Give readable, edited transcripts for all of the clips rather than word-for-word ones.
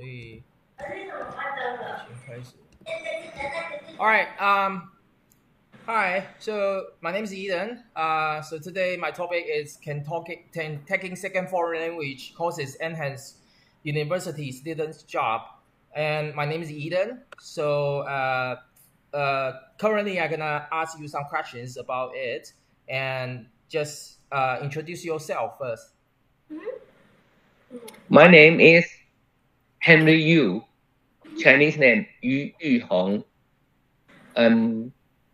所以先开始。All right. Hi. So my name is Eden. So today my topic is can taking second foreign language courses enhance university students' job. And my name is Eden. So currently I'm gonna ask you some questions about it, and just introduce yourself first. My name is Henry Yu. Chinese name Yu Yuhong. Um,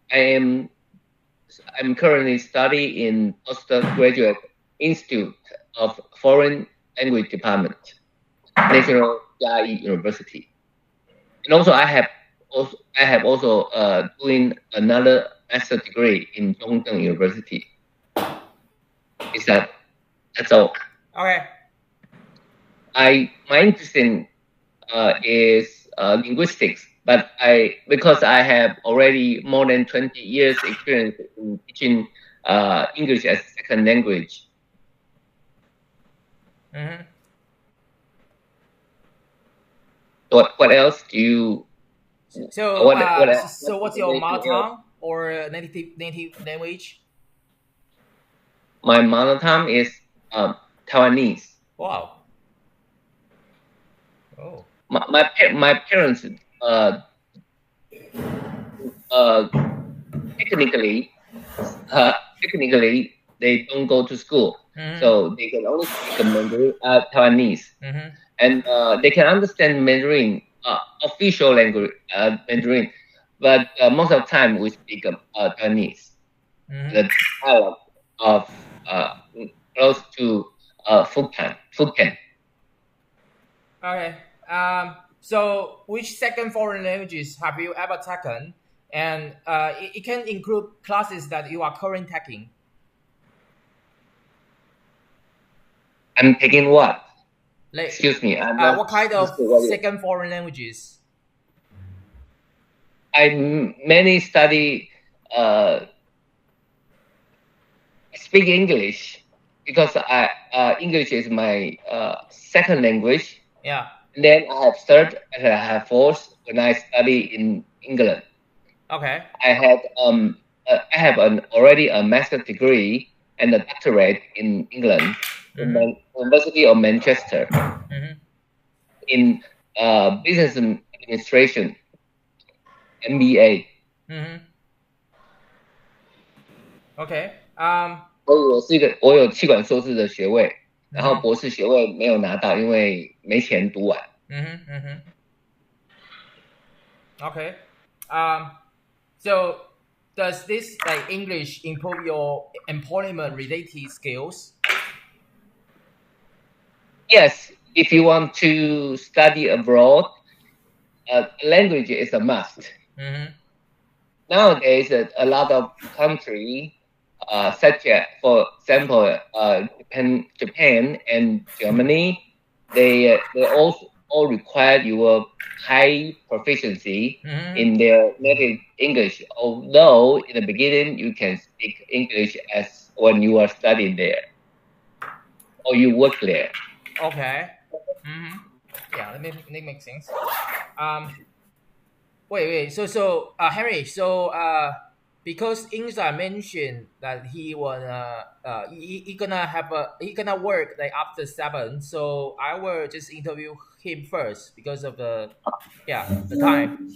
I am I'm currently studying in Postgraduate Institute of Foreign Language Department, National Chiayi University. And also I have also doing another master degree in Zhongzheng University. That's all. Okay. My interest in is linguistics, but because I have already more than 20 years experience in teaching English as a second language. Mm-hmm. What else do you? So, What what's your mother information else? tongue or native language? My mother tongue is Taiwanese. Wow. Oh. My parents uh, technically technically they don't go to school, so they can only speak Mandarin, Taiwanese, and they can understand Mandarin, official language Mandarin, but most of the time we speak Taiwanese, the dialect of close to Fukien. Okay. So, which second foreign languages have you ever taken? And it can include classes that you are currently taking. I'm taking what? Like, Excuse me. what kind of second foreign languages? I mainly study speak English because English is my second language. Yeah. And then I have third and I have fourth when I study in England. Okay. I have already a master's degree and a doctorate in England, in the University of Manchester, in business administration, MBA. Okay. 我有气管硕士的学位，然后博士学位没有拿到，因为没钱读完。Okay. So does this like English improve your employment related skills? Yes, if you want to study abroad, language is a must. Nowadays, a lot of countries, such as, for example, Japan and Germany, they all require your high proficiency in their native English. Although in the beginning you can speak English as when you are studying there or you work there. Okay. Yeah, that makes sense. Wait. So, Henry. So, because Inza mentioned that he gonna work like after 7. So I will just interview him first because of the time.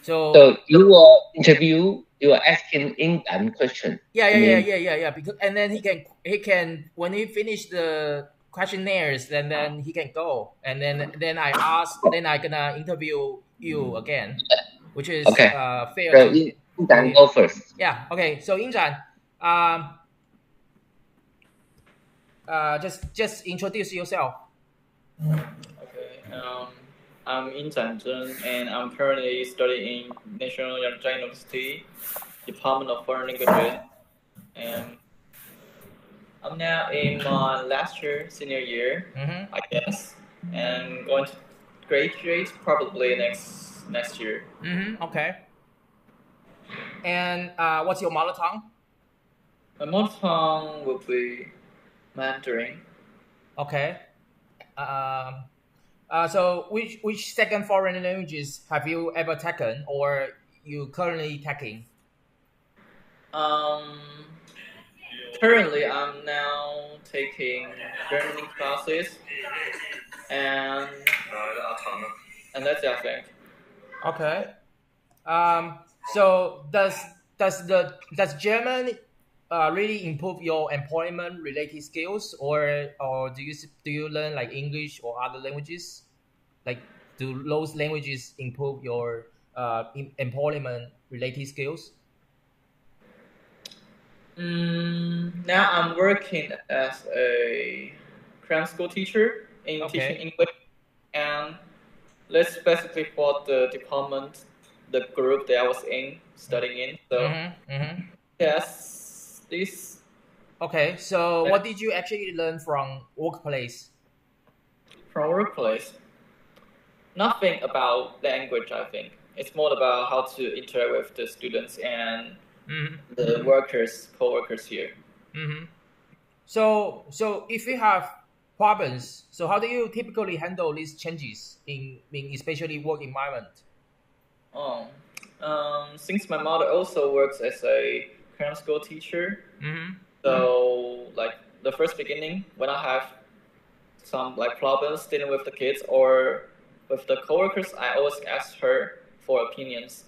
So you will interview. You are asking England question. Yeah. Because and then he can when he finish the questionnaires, then he can go, and then I gonna interview you again, which is okay. fair. So Injan go first. Yeah. Okay. So Injan, just introduce yourself. Okay. I'm In Zhan Zhen, and I'm currently studying National Yangzhou University, Department of Foreign Languages, and I'm now in my last year, senior year, I guess, and going to graduate probably next year. Okay. And what's your mother tongue? My mother tongue will be Mandarin. Okay. So which second foreign languages have you ever taken or you currently taking? Um, Currently, I'm now taking German classes, and that's it, I think. Okay. So does German really improve your employment related skills, or do you learn like English or other languages? Like, do those languages improve your employment related skills? Now I'm working as a cram school teacher in teaching English, and let's specifically for the department, the group that I was in studying in. So yes, this. Okay, so what did you actually learn from workplace? From workplace, nothing about language. I think it's more about how to interact with the students and the workers, co-workers here. So if you have problems, so how do you typically handle these changes in especially work environment? Since my mother also works as a cram school teacher, so like the first beginning when I have some like problems dealing with the kids or with the coworkers, I always ask her for opinions,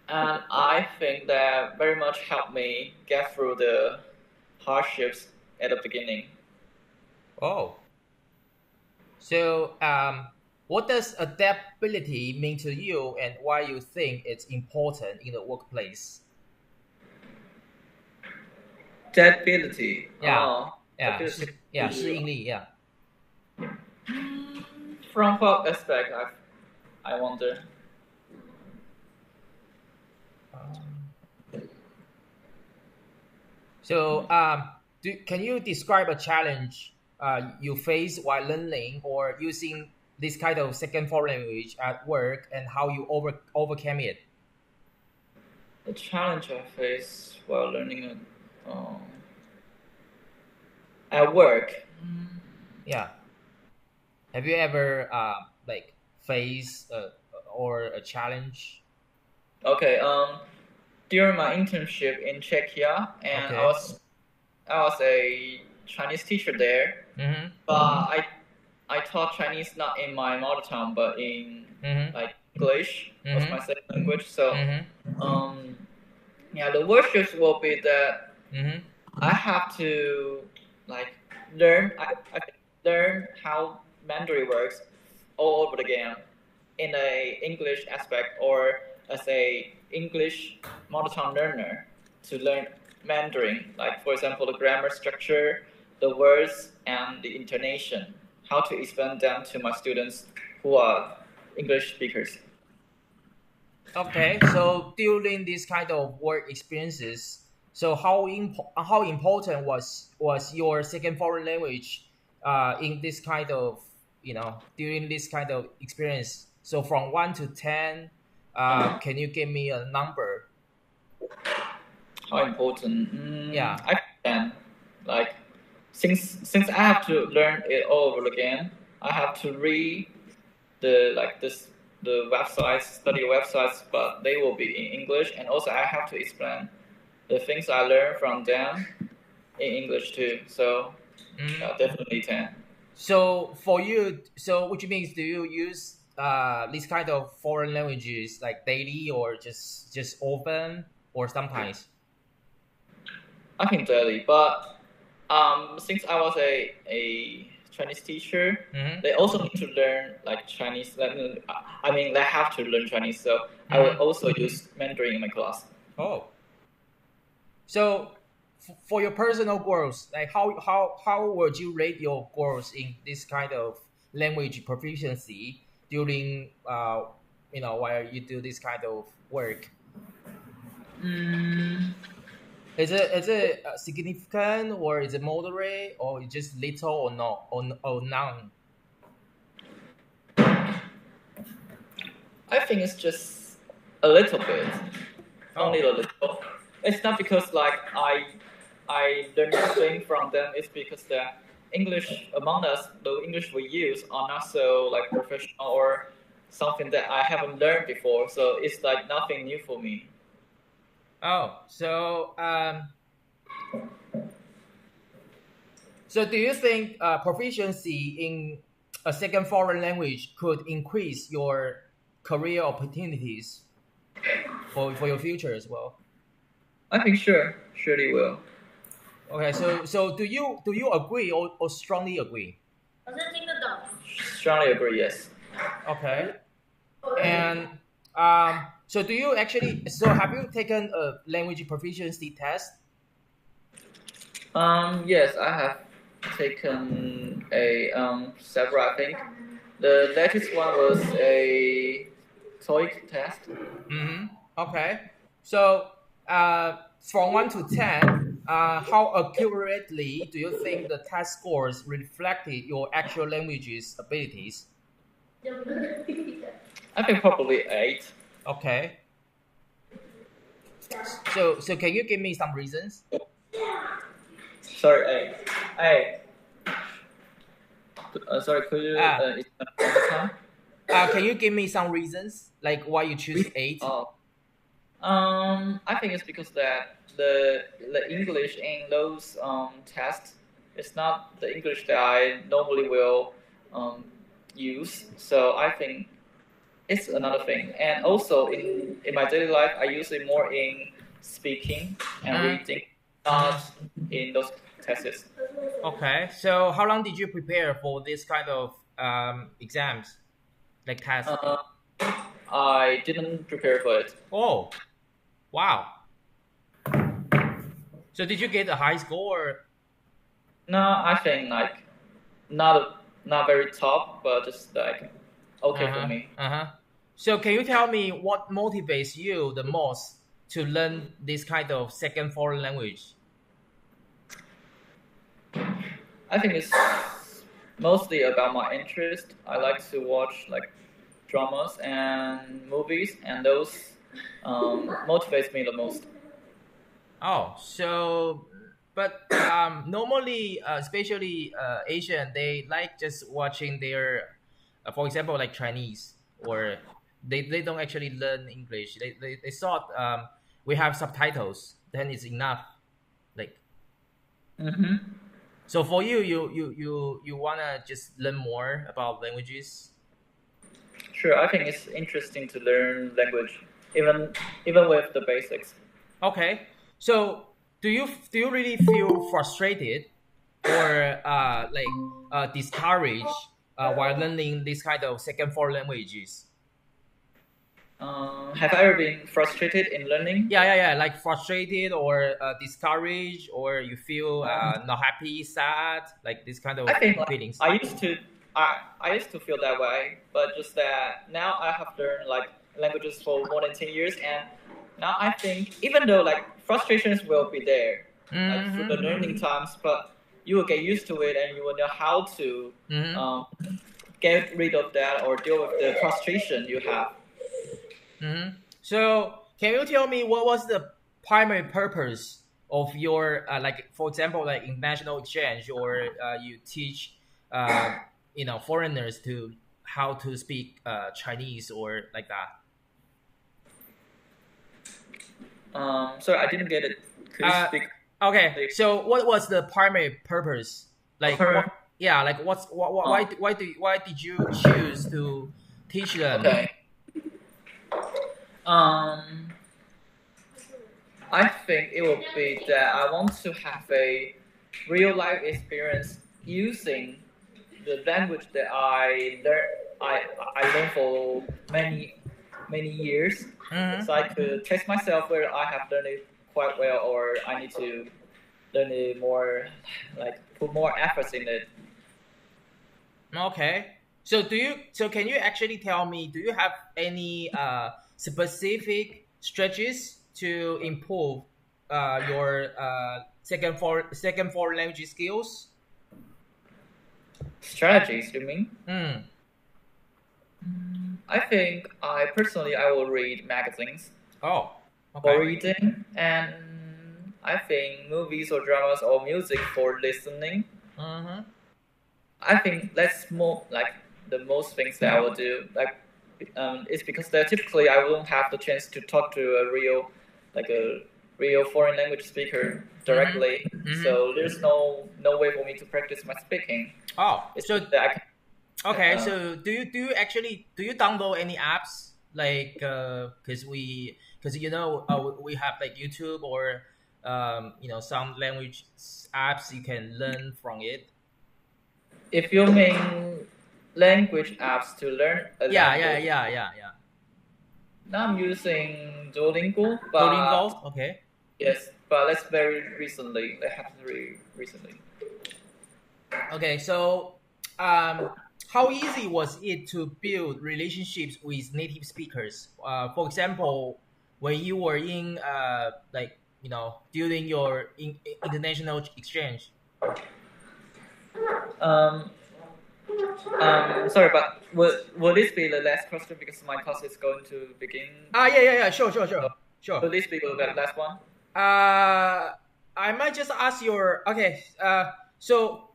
and I think that very much helped me get through the hardships at the beginning. Oh, so what does adaptability mean to you, and why you think it's important in the workplace? Adaptability. Yeah, yeah, 适应力, yeah. From what aspect, I wonder. So, can you describe a challenge you face while learning or using this kind of second foreign language at work, and how you overcame it? The challenge I face while learning at work. Yeah. Have you ever like faced or a challenge? Okay. During my internship in Czechia, and I was a Chinese teacher there, but I taught Chinese not in my mother tongue, but in like English was my second language. So, yeah, the workshops will be that I have to like learn. I learn how Mandarin works all over again in a English aspect or as a English mother tongue learner to learn Mandarin, like for example the grammar structure, the words, and the intonation, how to explain them to my students who are English speakers. Okay, so during this kind of work experiences, so how important was your second foreign language in this kind of during this kind of experience? So from 1 to 10, can you give me a number? How important? Yeah, I can. Like since I have to learn it all over again, I have to read the websites, study websites, but they will be in English, and also I have to explain the things I learned from them in English too. So definitely 10. So for you, which means do you use this kind of foreign languages like daily or just often or sometimes? I think daily, but since I was a Chinese teacher, they also need to learn like Chinese. I mean, they have to learn Chinese, so I will also use Mandarin in my class. Oh, so for your personal growth, like how would you rate your growth in this kind of language proficiency during while you do this kind of work? Is it significant, or is it moderate, or just little, or no, or none? I think it's just a little bit, only a little. It's not because like I learned something from them. It's because that English among us, the English we use are not so like professional or something that I haven't learned before. So it's like nothing new for me. Oh, so do you think proficiency in a second foreign language could increase your career opportunities for your future as well? I think surely will. Okay, so do you agree or strongly agree? Strongly agree, yes. Okay. And so do you actually, so have you taken a language proficiency test? Yes, I have taken a several. I think the latest one was a TOEIC test. Mm-hmm. Okay. So from 1 to 10, how accurately do you think the test scores reflected your actual language's abilities? I think probably 8. Okay. So can you give me some reasons? Sorry, 8. Sorry, could you can you give me some reasons like why you choose 8? Oh. I think it's because that the English in those tests is not the English that I normally will use. So I think it's another thing. And also in my daily life, I use it more in speaking and reading, not in those tests. Okay. So how long did you prepare for this kind of exams, like tests? I didn't prepare for it. Oh, wow. So did you get a high score? No, I think like not very top, but just like okay for me. So can you tell me what motivates you the most to learn this kind of second foreign language? I think it's mostly about my interest. I like to watch like dramas and movies, and those motivates me the most. Oh, so but normally, especially Asian, they like just watching their, for example, like Chinese, or they don't actually learn English. They thought we have subtitles, then it's enough. Like, so for you, you wanna just learn more about languages? Sure, I think it's interesting to learn language, even with the basics. Okay, so do you really feel frustrated or discouraged while learning this kind of second foreign languages? Have I ever been frustrated in learning? Yeah. Like frustrated or discouraged, or you feel not happy, sad, like this kind of feelings. I used to feel that way, but just that now I have learned like languages for more than 10 years, and now I think even though like frustrations will be there, like through the learning times, but you will get used to it and you will know how to get rid of that or deal with the frustration you have. So can you tell me what was the primary purpose of your like, for example, like international exchange, or you teach foreigners to how to speak Chinese or like that? Sorry, I didn't get it. Could you speak? Okay, so what was the primary purpose? Like, why did you choose to teach them? Okay. I think it will be that I want to have a real life experience using the language that I learned for many years. So I could test myself whether I have learned it quite well or I need to learn it more, like put more efforts in it. Okay. So can you actually tell me, do you have any specific strategies to improve your second foreign language skills? Strategies, you mean? I think I will read magazines. Oh, okay. For reading, and I think movies or dramas or music for listening. I think that's more like the most things that I will do. Like, it's because that typically I won't have the chance to talk to a real foreign language speaker directly. So there's no way for me to practice my speaking. Oh, it's so that I can. Okay, so do you download any apps like because we have like YouTube or some language apps you can learn from it. If you mean language apps to learn a language. Yeah. Now I'm using Duolingo. Duolingo, okay. Yes, but that's very recently. That happened very recently. Okay, so how easy was it to build relationships with native speakers? For example, when you were in during your international exchange. Sorry, but will this be the last question because my class is going to begin? Yeah. Sure. Will this be the last one? I might just ask your so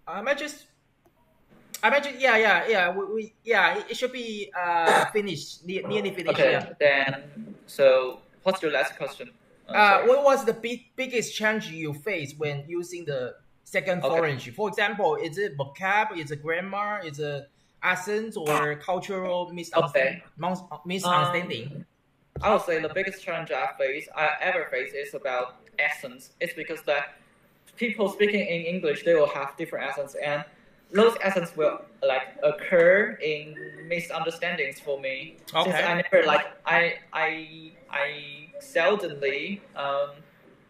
I might just it should be finished, nearly finished. Okay, yeah. Then so what's your last question? What was the biggest challenge you faced when using the second foreign? For example, is it vocab, is it grammar, is it accent, or cultural misunderstanding? I would say the biggest challenge I ever faced is about accents. It's because that people speaking in English, they will have different accents, and those accents will occur in misunderstandings for me. Okay. Since I never I seldomly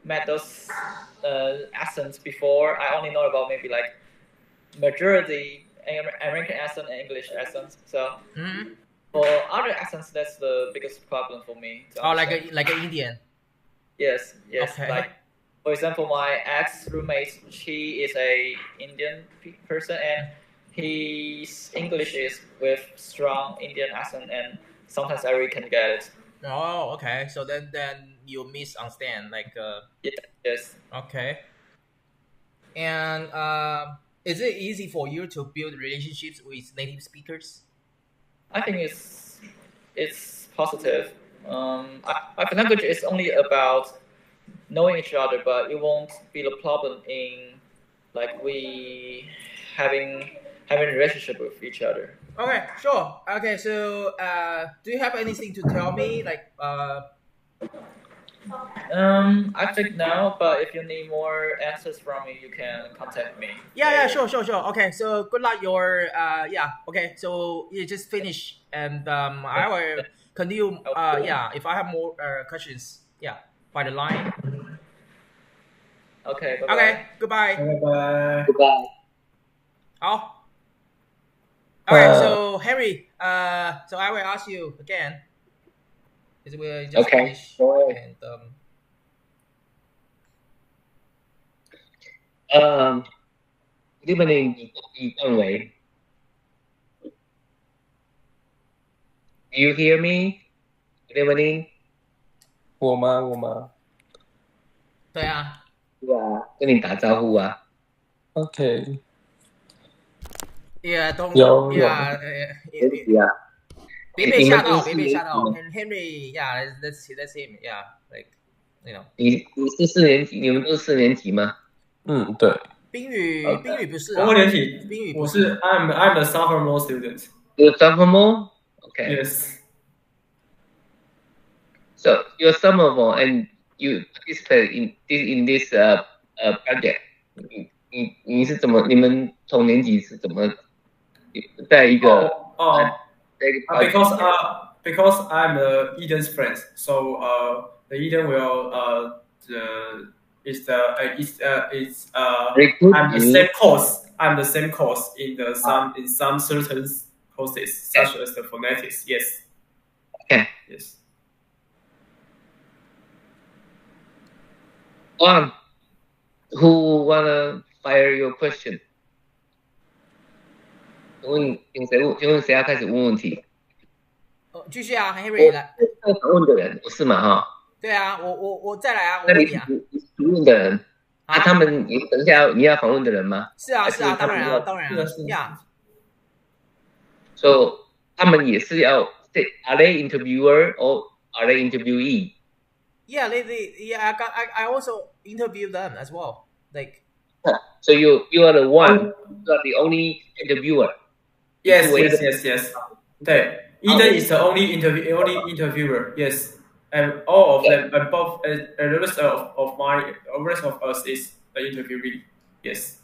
met those accents before. I only know about maybe majority American accent and English accents. So for other accents, that's the biggest problem for me. Like an Indian. Yes. Okay. For example, my ex-roommate, she is a Indian person, and his English is with strong Indian accent, and sometimes I really can get it. Oh, okay. So then you misunderstand, Yes. Okay. And is it easy for you to build relationships with native speakers? I think it's positive. I think language is only about knowing each other, but it won't be the problem in we having a relationship with each other. Okay, sure. Okay, so do you have anything to tell me? I think no, but if you need more answers from me, you can contact me. Yeah, sure. Okay, so good luck your okay, so you just finish, and I will continue. If I have more questions, by the line. Okay, bye-bye. Okay, goodbye. Goodbye. 好。Okay, so Henry, so I will ask you again. We just finish. And good evening, Wei. Do you hear me? Good evening. 我吗？对啊。对啊，跟你打招呼啊。Okay. Yeah, don't. 有。别被吓到。Henry, that's him. Yeah, 你是4年级，你们都是4年级吗？对。冰雨不是。我年级。冰雨我是 I'm the sophomore student. You're sophomore? Okay. Yes. So you're sophomore and you participate in this project. 你是怎么？你们同年级是怎么在一个because I'm the Eden's friend, so the Eden will I'm the same course in some certain courses such as the phonetics. Yes. Okay. Yes. Who wanna fire your question? 请问谁要开始问问题？继续啊 ，Henry 来。问的人不是嘛？哈。对啊，我再来啊，我那你问你啊。提问的人。他们也等一下你要访问的人吗？是啊，当然啊，Yeah. So 他们也是要 Are they interviewer or are they interviewee? Yeah, I also interview them as well. Like, so you are the one, you are the only interviewer. Yes. 对 Eden is the only interviewer. Yes, and all of them, and both, the rest of us is the interviewee. Yes.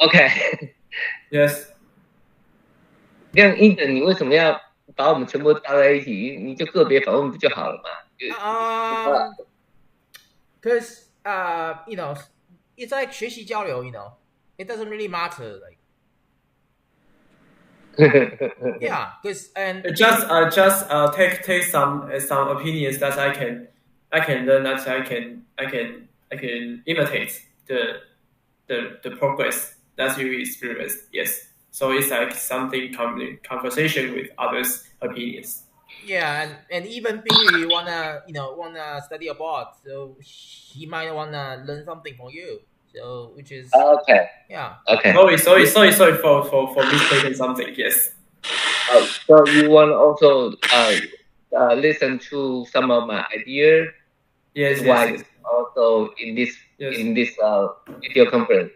Okay. Yes. 这样 Eden 你为什么要把我们全部搭在一起？你就个别访问不就好了嘛？Because you know, it's like 学习交流. You know, it doesn't really matter. Like, yeah, because and just take some opinions that I can learn, that I can imitate the progress that you experience. Yes. So it's like something conversation with others' opinions. Yeah, and even Bingy wanna study abroad, so he might wanna learn something from you. So which is okay. Yeah. Okay. Sorry for mistaking something. Yes. So you want to also listen to some of my ideas? Yes. Also in this video conference.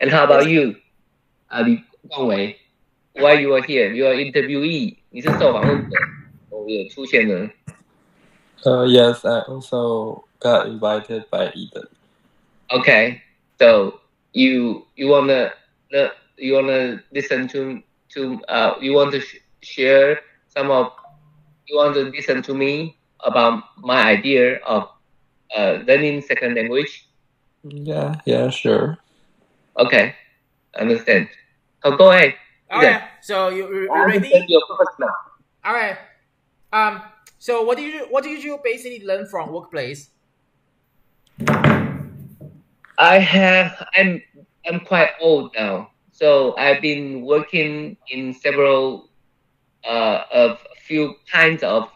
And how about you, Li Guangwei? Why you are here? You are interviewee. 你是受访问者。有出现了。Yes, I also got invited by Eden. Okay, so you wanna listen to you want to share some of you want to listen to me about my idea of learning second language? Yeah, sure. Okay, understand. So go ahead. Okay, so you ready? Your purpose now. All right. So what did you basically learn from workplace? I'm quite old now, so I've been working in several a few kinds of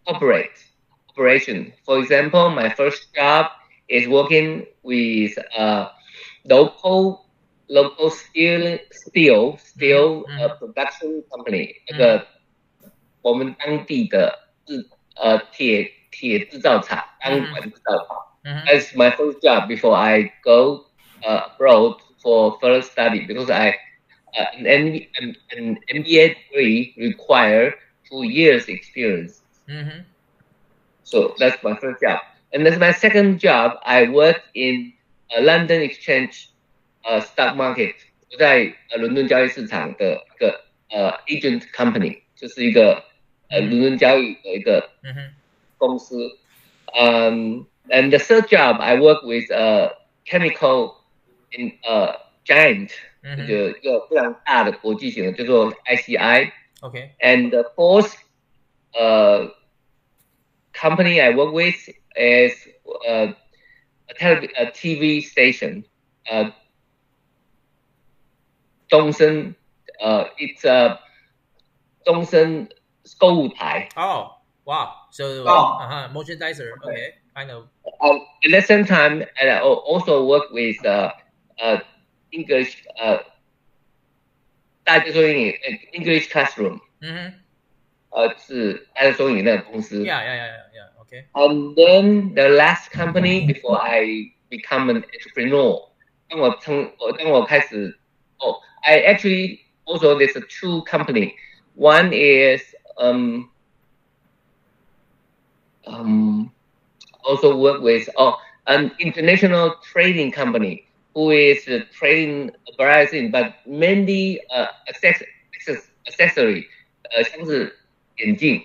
operation. For example, my first job is working with local steel production company， 那个我们当地的铁制造厂，钢管制造厂。That's my first job before I go abroad for further study, because an MBA degree require 2 years experience. So that's my first job. And that's my second job. I work in a London Exchange stock market. 我在伦敦交易市场的一个agent company， 就是一个伦敦交易的一个公司。And the third job, I work with a chemical giant， 就一个非常大的国际型的，叫做 ICI。Okay. And the fourth company I work with is a TV station. 东森 it's a 东森购物台。Oh, wow. So merchandiser. Okay, I know. At the same time, I also work with English 大家说英语 English classroom. 是大家说英语那个公司。Yeah. Okay. And then the last company before I become an entrepreneur. 当我开始I actually also there's two company. One is also work with an international trading company who is trading various things, but mainly accessory 像是眼镜。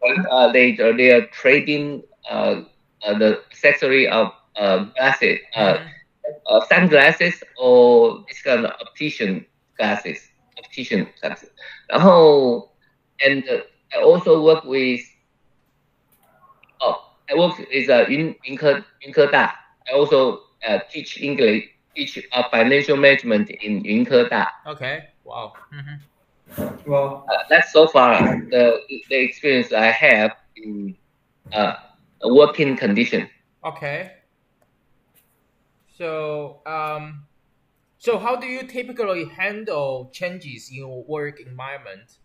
They are trading the accessory of glasses, sunglasses or this kind of optician glasses. 然后 and I also work with I work with 云科大. I also teach English, teach financial management in 云科大. Okay. Wow. Well, that's so far the experience I have in working condition. Okay. So, so how do you typically handle changes in your work environment?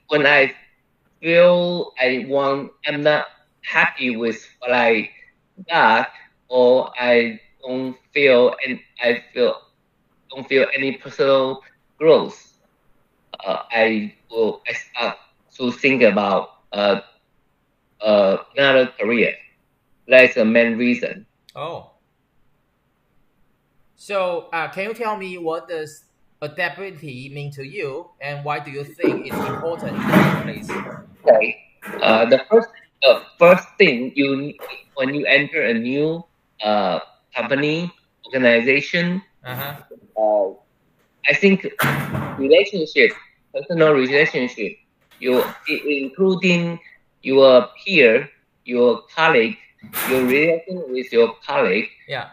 When I feel I'm not happy with what I got, or I don't feel any personal growth, I start to think about another career. That's the main reason. Oh. So, can you tell me what does adaptability mean to you, and why do you think it's important in the workplace? Okay. The first thing when you enter a new company, organization, I think personal relationship, including your peer, your colleague, your relation with your colleague,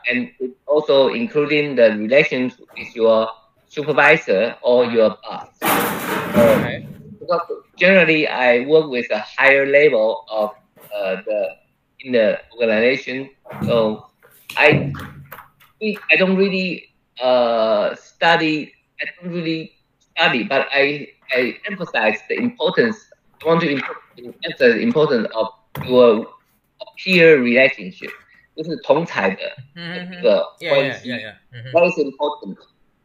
and also including the relations with your supervisor or your boss. Because generally, I work with a higher level of in the organization, so I don't really study. I don't really study, but I emphasize the importance. I want to emphasize the importance of your peer relationship. 就是同才的这个关系 that is important.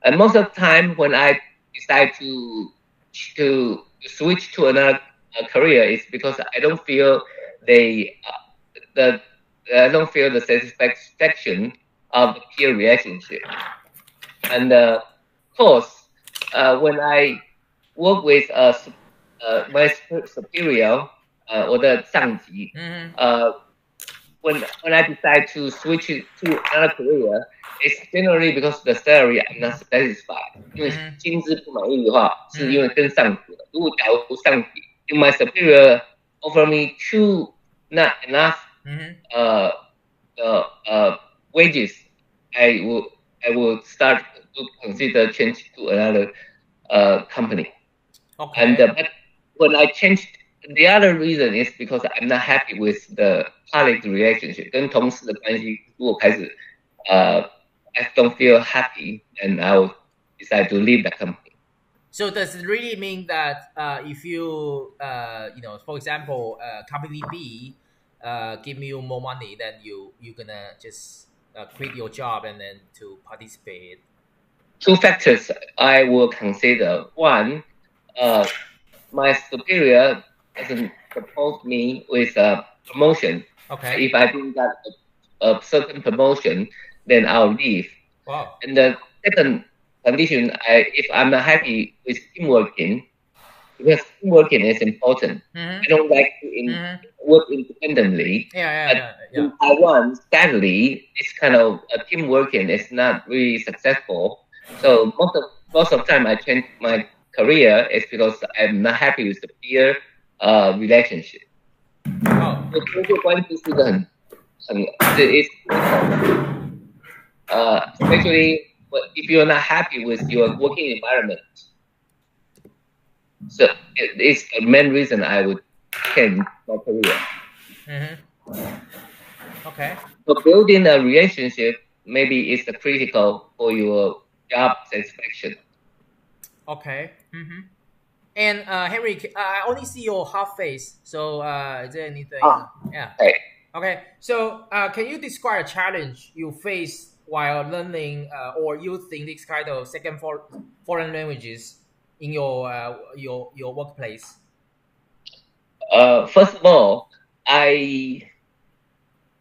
And most of the time, when I decide to switch to another career, is because I don't feel the satisfaction of the peer relationship. And of course, when I work with my superior, 我的上级 when I decide to switch to another career, it's generally because the salary I'm not satisfied. 因为薪资不满意的话，是因为跟上级的。如果假如上级 if my superior offer me not enough wages, I will start to consider change to another company. Okay. And but when I changed, the other reason is because I'm not happy with the colleague relationship. 跟同事的关系，如果开始I don't feel happy, and I will decide to leave the company. So does it really mean that if you for example, company B give you more money, then you're gonna just quit your job and then to participate? Two factors I will consider. One, my superior doesn't support me with a promotion. Okay. If I didn't get a certain promotion, then I'll leave. Wow. And the second condition, if I'm not happy with team working, because team working is important. I don't like to work independently. In Taiwan, sadly, this kind of team working is not really successful. So most of the time I change my career is because I'm not happy with the peer relationship. Especially if you're not happy with your working environment. So it's the main reason I would change my career. Okay. So building a relationship maybe is critical for your job satisfaction. Okay. And Henry, I only see your half face. So is there anything? Yeah. Okay. So can you describe a challenge you face while learning or using this kind of second foreign languages in your workplace? First of all, I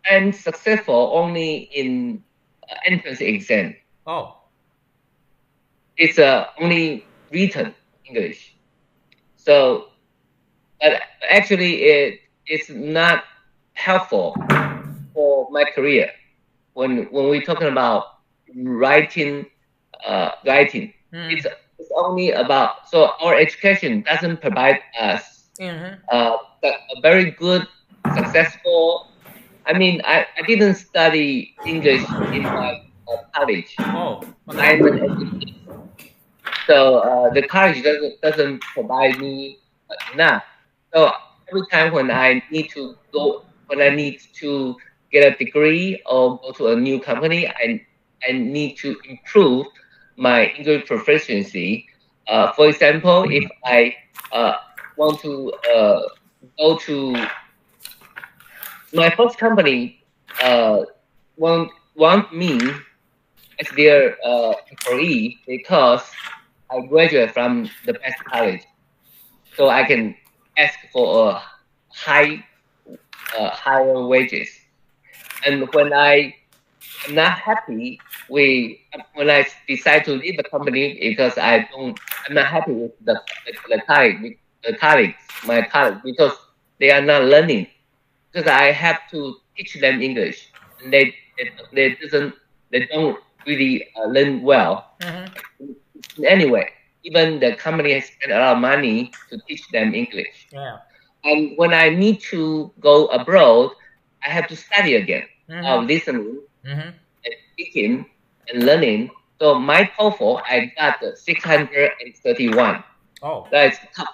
am successful only in entrance exam. Oh. It's only written English. So, but actually, it's not helpful for my career. When we're talking about writing, it's only about, so our education doesn't provide us a very good, successful. I mean, I didn't study English in my college. Oh, okay. So the college doesn't provide me enough So every time when I need to get a degree or go to a new company, I need to improve my English proficiency. For example, if I want to go to my first company, want me as their employee because I graduate from the best college, so I can ask for a higher wages. And when I am not happy, when I decide to leave the company because I'm not happy with the colleagues, my colleagues, because they are not learning. Because I have to teach them English, and they don't really learn well. Mm-hmm. Anyway, even the company has spent a lot of money to teach them English. Yeah. And when I need to go abroad, I have to study again, listening, Mm-hmm. and speaking, and learning. So my TOEFL, I got 631. Oh. That's top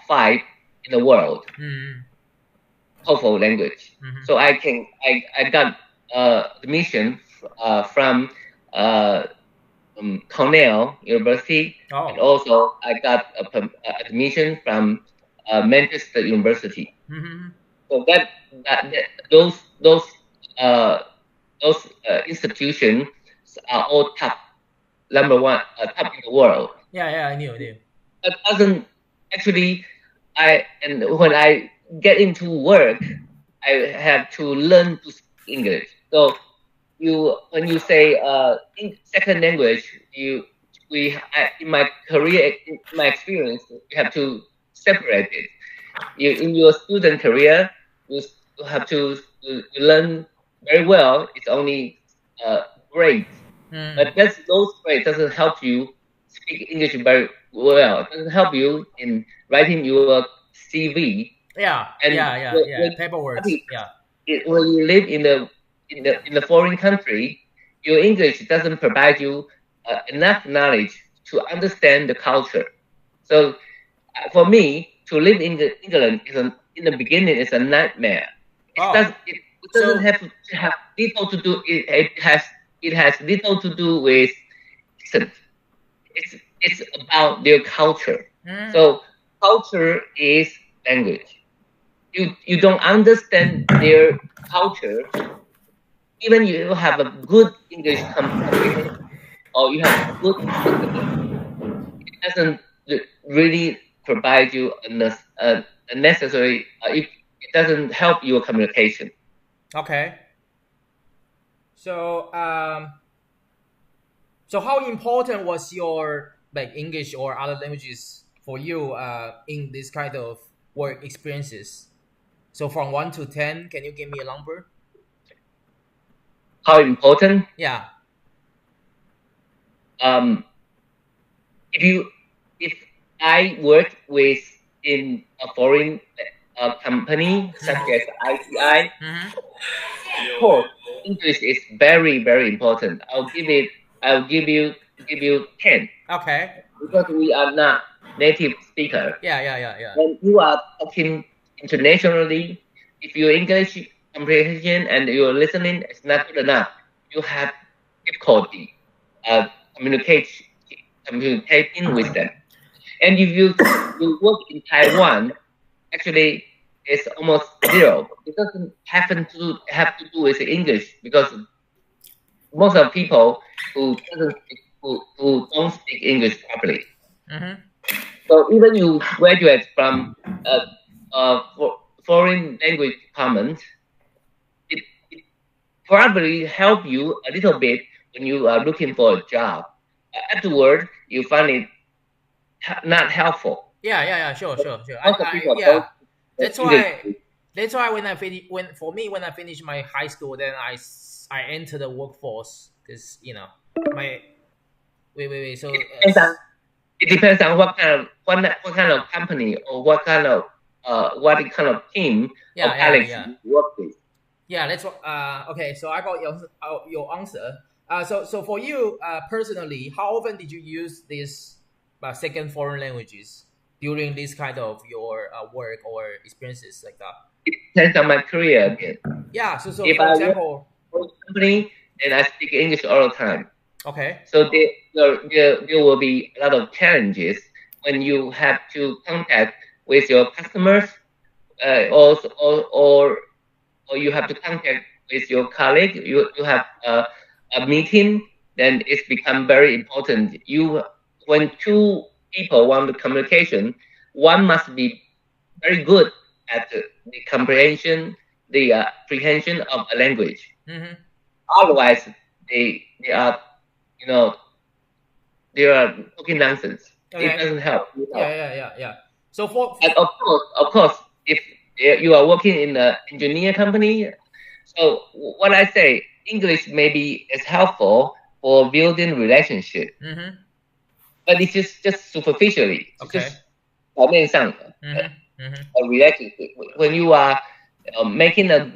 5 in the world. Mm-hmm. TOEFL language. Mm-hmm. So I got admission from Cornell University, and also I got admission from Manchester University. Mm-hmm. So those institutions are all top in the world. Yeah, I knew. That doesn't actually. When I get into work, I have to learn to speak English. So when you say second language, in my career, in my experience, you have to separate it. In your student career, you have to learn very well. It's only grades, but those grades doesn't help you speak English very well. It doesn't help you in writing your CV. Yeah. Paperwork. When you live in the foreign country, your English doesn't provide you enough knowledge to understand the culture. So for me, to live in England in the beginning is a nightmare. It doesn't have little to do. It has little to do with accent. It's about their culture. So culture is language. You don't understand their culture, even you have a good English comprehension or you have good English, it doesn't really provide you a necessary. It doesn't help your communication. Okay. So so how important was your English or other languages for you in this kind of work experiences? So from 1 to 10, can you give me a number? How important? Yeah. If I work in a foreign company such as ITI, of course, English is very, very important. I'll give you 10. Okay. Because we are not native speaker. Yeah. When you are talking internationally, if your English comprehension and your listening is not good enough, you have difficulty communicating with them. And if you work in Taiwan, actually it's almost zero. It doesn't have to do with English because most of people who don't speak English properly. Mm-hmm. So even you graduate from foreign language department, it probably help you a little bit when you are looking for a job. Afterward, you find it not helpful. Yeah. Sure. That's why when I finish my high school, then I enter the workforce because wait. So it depends on what kind of company or what kind of team or colleagues you work with. Yeah, that's what. Okay, so I got your answer. So for you personally, how often did you use these second foreign languages? during this kind of your work or experiences like that? It depends on my career again. Yeah. So if for I example, work for a company, then I speak English all the time. okay. So there will be a lot of challenges when you have to contact with your customers, also, or you have to contact with your colleague. You have a meeting, then it's become very important. When two people want the communication, one must be very good at the comprehension, the apprehension of a language. Mm-hmm. Otherwise, they are, they are talking nonsense. Okay. It doesn't help. Yeah. So and of course, if you are working in an engineer company, so what I say, English maybe is helpful for building relationship, mm-hmm. but it's just superficially. Okay. Just 表面上的 a relationship. When you are making a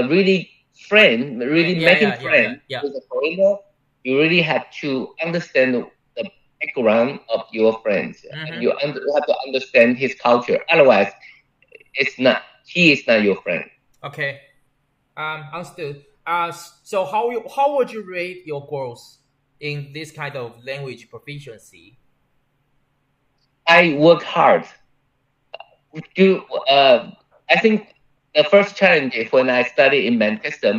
really friend, making friends with a foreigner, you really have to understand the background of your friends, and you have to understand his culture. Otherwise, he is not your friend. Okay, understood. So how would you rate your growth in this kind of language proficiency? I work hard. I think the first challenge is when I studied in Manchester.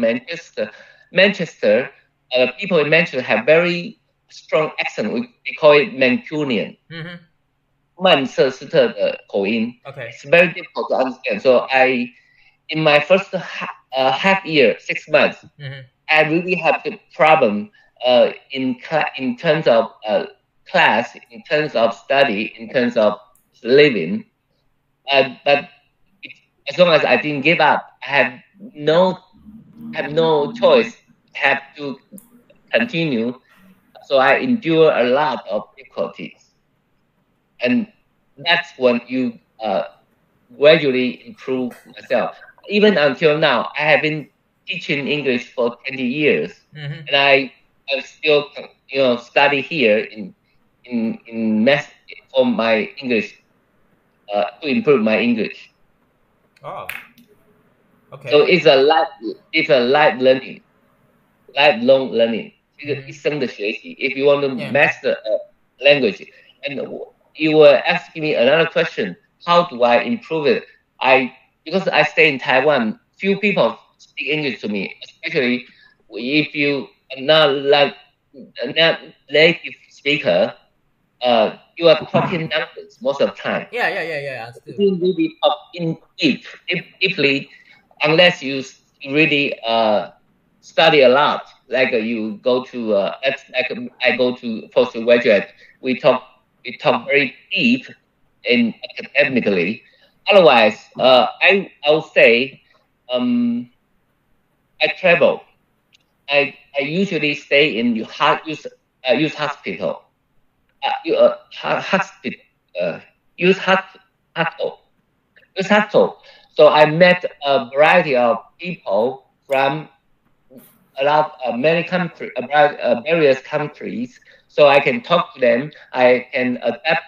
People in Manchester have very strong accent. We call it Mancunian. 曼彻斯特的口音. Okay. It's very difficult to understand. So in my first half year, 6 months, I really have the problem in terms of class, in terms of study, in terms of living. But as long as I didn't give up, I have no choice. I have to continue. So I endure a lot of difficulties, and that's when you gradually improve myself. Even until now, I have been teaching English for 20 years, and I still study here in math for my English to improve my English. Oh, okay. So it's a lifelong learning. 一个一生的学习. If you want to master a language, and you were asking me another question, how do I improve it? Because I stay in Taiwan, few people speak English to me, especially if you are not native speaker. You are talking nonsense most of the time. Yeah. You really talk in deeply, unless you really study a lot. Like you go to I go to postgraduate. We talk very deep and academically. Otherwise, I would say I travel. I usually stay in youth hospital. Youth hospital. So I met a variety of people from many countries, various countries. So I can talk to them. I can adapt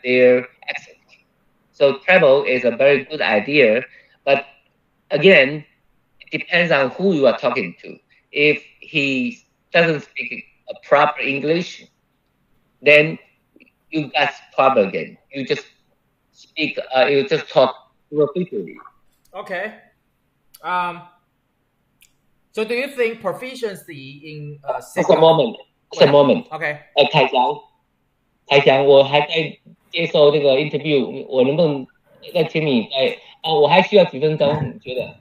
their accent. So travel is a very good idea, but again, it depends on who you are talking to. If he doesn't speak a proper English, then you got problem again. You just speak. You just talk superficially. Okay. So do you think proficiency in Just a moment. Okay. 凯翔，我还在接受这个 interview， 我能不能再请你我还需要几分钟，你觉得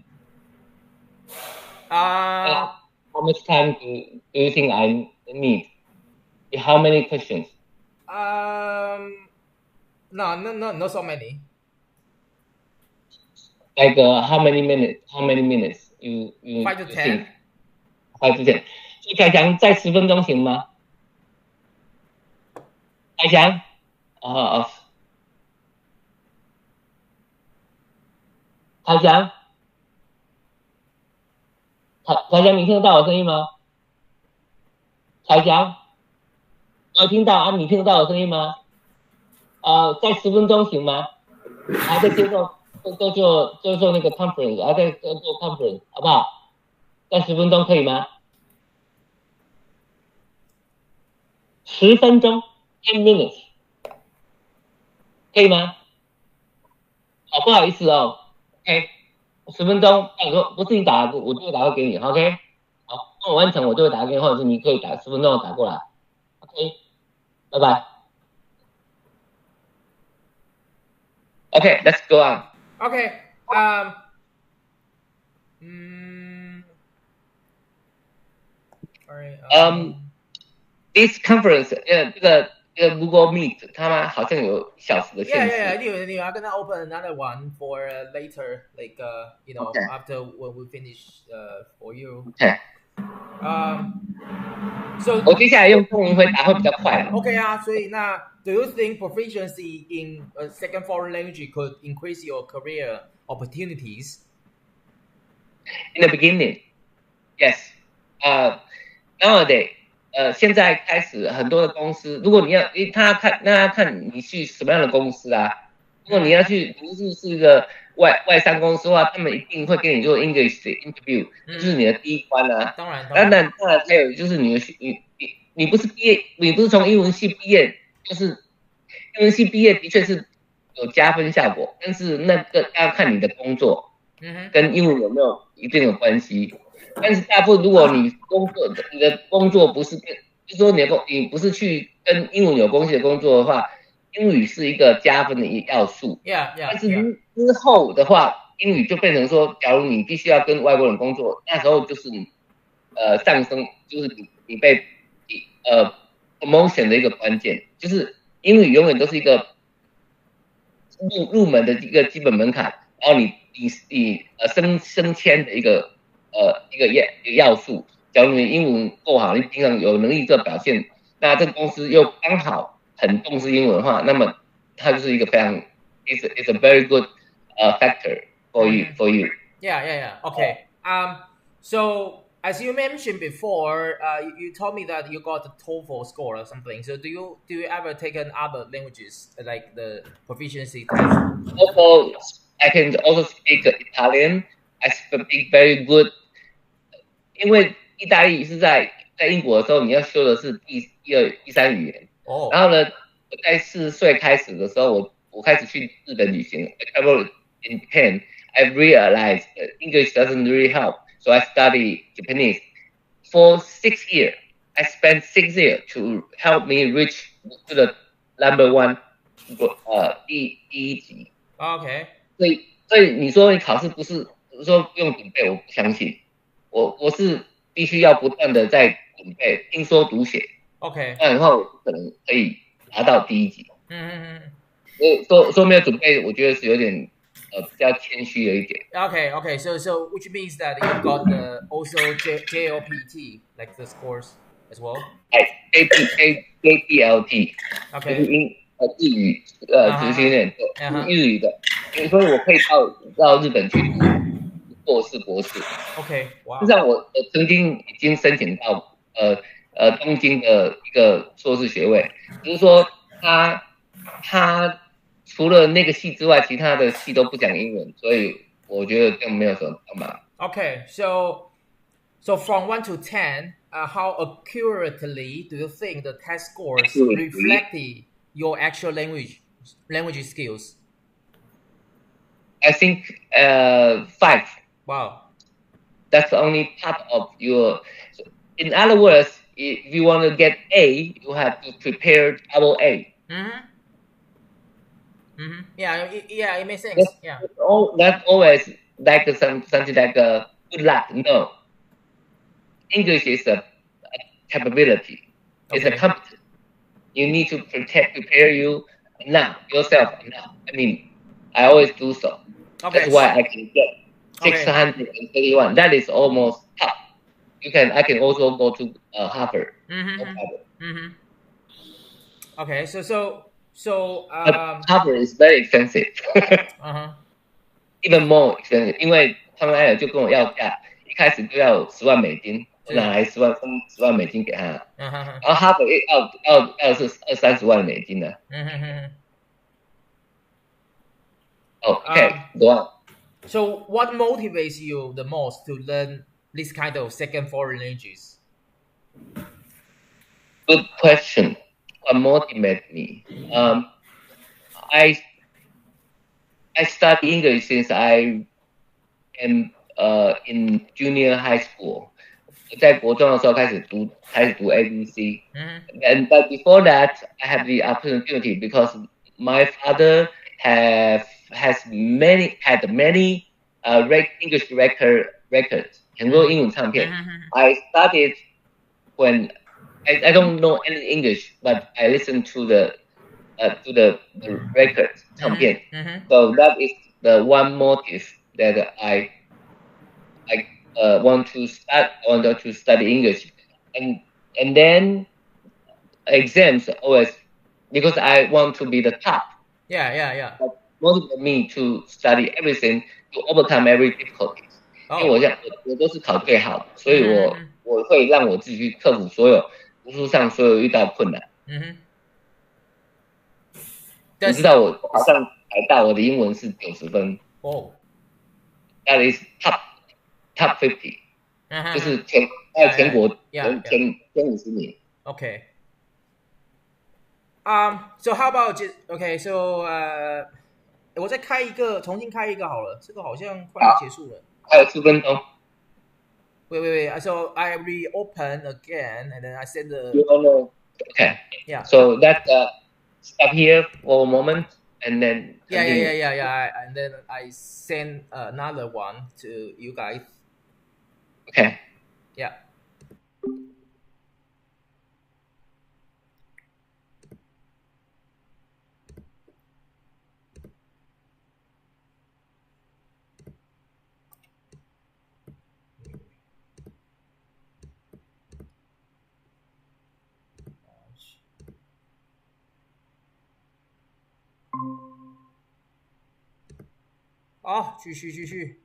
？How much time do you think I need? How many questions? No, so many. Like how many minutes? You 5 to 10. 5 to 10. 所以凯翔再10分钟行吗？凯翔，凯翔，凯翔，你听得到我声音吗？凯翔，我听到啊，你听得到我声音吗？在10分钟行吗？然后再接受做那个 conference， 然后再做 conference， 好不好？在10分钟可以吗？10分钟 ，10 minutes， 可以吗？好，不好意思哦 ，OK， 10分钟，我说不是你打，我就会打给你 ，OK， 好，帮我完成，我就会打给你，或者是你可以打10分钟打过来 ，OK， 拜拜。Okay, let's go on. Okay. Alright. This conference, 这个 Google Meet， 他们好像有1小时的限制。Yeah. Anyway, I'm gonna open another one for later, like Okay. after when we finish for you. Okay. So 我接下来用中文回答会比较快。Okay 啊，所以那 Do you think proficiency in a second foreign language could increase your career opportunities? In the beginning, yes. Nowadays, 现在开始很多的公司，如果你要，他要看你去什么样的公司啊。如果你要去，你是一个外商公司的话，他们一定会跟你做 English interview， 就是你的第一关啊。当然，还有就是你不是毕业，你不是从英文系毕业，就是英文系毕业的确是有加分效果，但是那个要看你的工作，跟英文有没有一定的关系。但是大部分如果你的工作不是就是说你不是去跟英文有关系的工作的话，英语是一个加分的要素。但是之后的话，英语就变成说，假如你必须要跟外国人工作，那时候就是上升，就是你被promotion 的一个关键，就是英语永远都是一个入门的一个基本门槛，然后你升迁的一个要素。假如你英文够好，你平常有能力这表现，那这个公司又刚好很重视英文的话，那么它就是一个非常 it's a very good factor for you. Yeah. Okay. So as you mentioned before, you told me that you got the TOEFL score or something. So do you ever take other languages like the proficiency test? Also, I can also speak Italian. I speak very good. 因为意大利是在英国的时候，你要修的是第二、第三语言。然后呢，我在4岁开始的时候，我开始去日本旅行。I traveled in Japan. I realized that English doesn't really help, so I studied Japanese for 6 years. I spent 6 years to help me reach to the number 1, 第一级。Okay. 所以你说你考试不是说不用准备，我不相信。我是必须要不断的在准备听说读写 ，OK， 不然的话我不可能可以达到第一级。说没有准备，我觉得是有点比较谦虚了一点。Okay, so which means that you got the also JLPT like the scores as well. JPLT， OK， 就是日语执行练日语的，所以我可以到日本去读博士。OK， 哇。就像我曾经已经申请到东京的一个硕士学位，只是说他除了那个系之外，其他的系都不讲英文，所以我觉得更没有什么帮忙。Okay, so from 1 to 10, how accurately do you think the test scores reflect your actual language skills? I think 5. Wow. That's only part of your. In other words, if you want to get A, you have to prepare double A. Yeah, it makes sense. That's always like something like good luck. No. English is a capability. It's a competence. You need to prepare yourself enough. I mean, I always do so. Okay. That's why I can get 631. That is almost top. I can also go to Harvard. Okay, so Harvard is very expensive. Even more expensive. 因为他们就跟我要价，一开始就要10万美金，我拿来10万美金给他，然后 Harvard 要是20-30万美金呢。Oh, okay. Go on. So, what motivates you the most to learn this kind of second foreign languages? Good question. What motivates me? I study English since I am in junior high school. 在国中的时候开始读 ABC. But before that, I have the opportunity because my father had many English records. 很多英文唱片. I studied when I don't know any English, but I listened to the records 唱片. So that is the one motive that I want to study English, and then exams always because I want to be the top. Yeah. Motivate me to study everything to overcome every difficulty. 因为我都是考最好的，所以我会让我自己去克服所有读书上所有遇到困难。你知道我考上台大，我的英文是90分。哦 ，That is top 50，就是全国前50名。Okay. So how about okay? So 我再重新开一个好了，这个好像快要结束了。还有4分钟。Wait. So I reopen again, and then I send the. Okay. Yeah. So that stop here for a moment, and then. Yeah. And then I send another one to you guys. Okay. Yeah. Oh, 继续。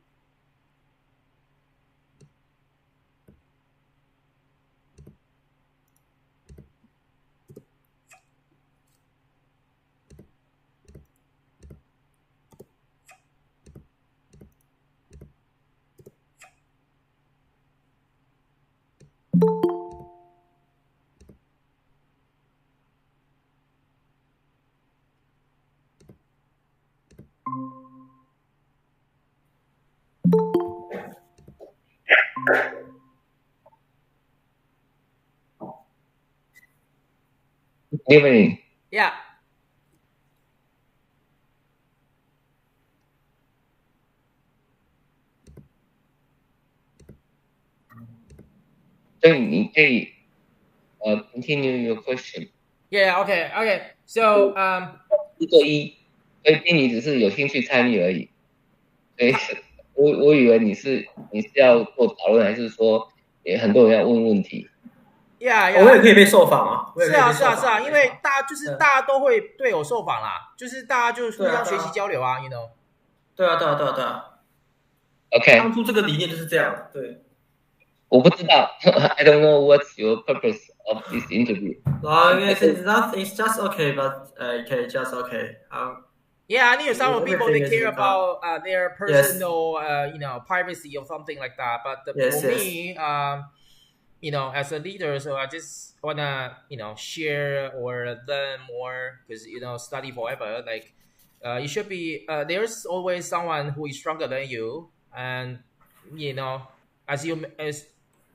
Evening. Yeah. 所以你可以continue your question. Yeah. Okay. So 1对1，所以丁你只是有兴趣参与而已。所以我以为你是要做讨论，还是说也很多人要问问题？ Yeah. 我也可以被受访啊。是啊，因为大家都会对我受访啦，就是大家就互相学习交流啊 ，you know。对啊。OK。当初这个理念就是这样，对。我不知道 ，I don't know what's your purpose of this interview. It's just okay, but okay, just okay. Yeah, I think some people they care about their personal, privacy or something like that. But for me, as a leader, so I just wanna, share or learn more because study forever. Like, you should be. There's always someone who is stronger than you, and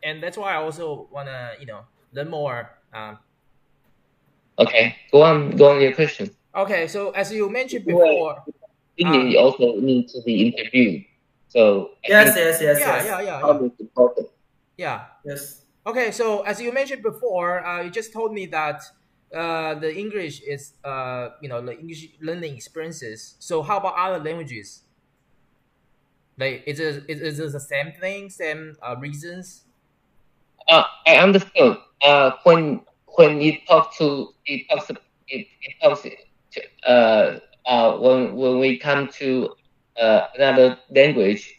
and that's why I also wanna, learn more. Okay, go on your question. Okay, so as you mentioned before, you also need to be interviewed. So yes. Yeah. Yes. Okay, so as you mentioned before, you just told me that the English is the English learning experiences. So how about other languages? Like is it the same thing, same reasons? I understood. When you talk to when we come to another language,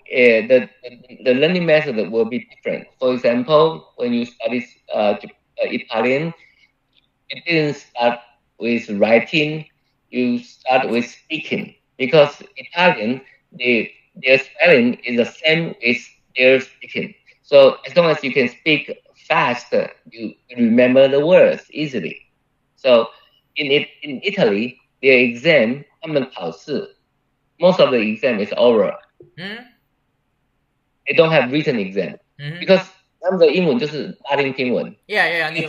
the learning method will be different. For example, when you study Italian, you didn't start with writing, you start with speaking. because Italian, their spelling is the same as their speaking. So as long as you can speak fast, you remember the words easily. So in Italy, their exam, 他们考试 most of the exam is oral. They don't have written exam because 他们的英文就是拉丁拼文。Yeah, 已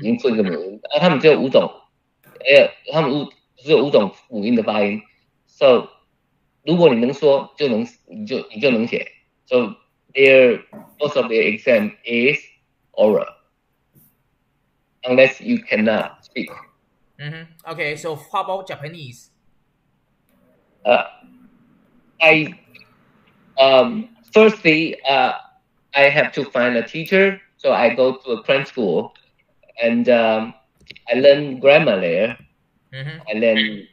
经做一个母音，他们只有5种，他们只有5种母音的发音。So 如果你能说，你就能写。So most of their exam is oral, unless you cannot speak. Okay, so how about Japanese? Firstly, I have to find a teacher, so I go to a French school, and I learn grammar there. I learn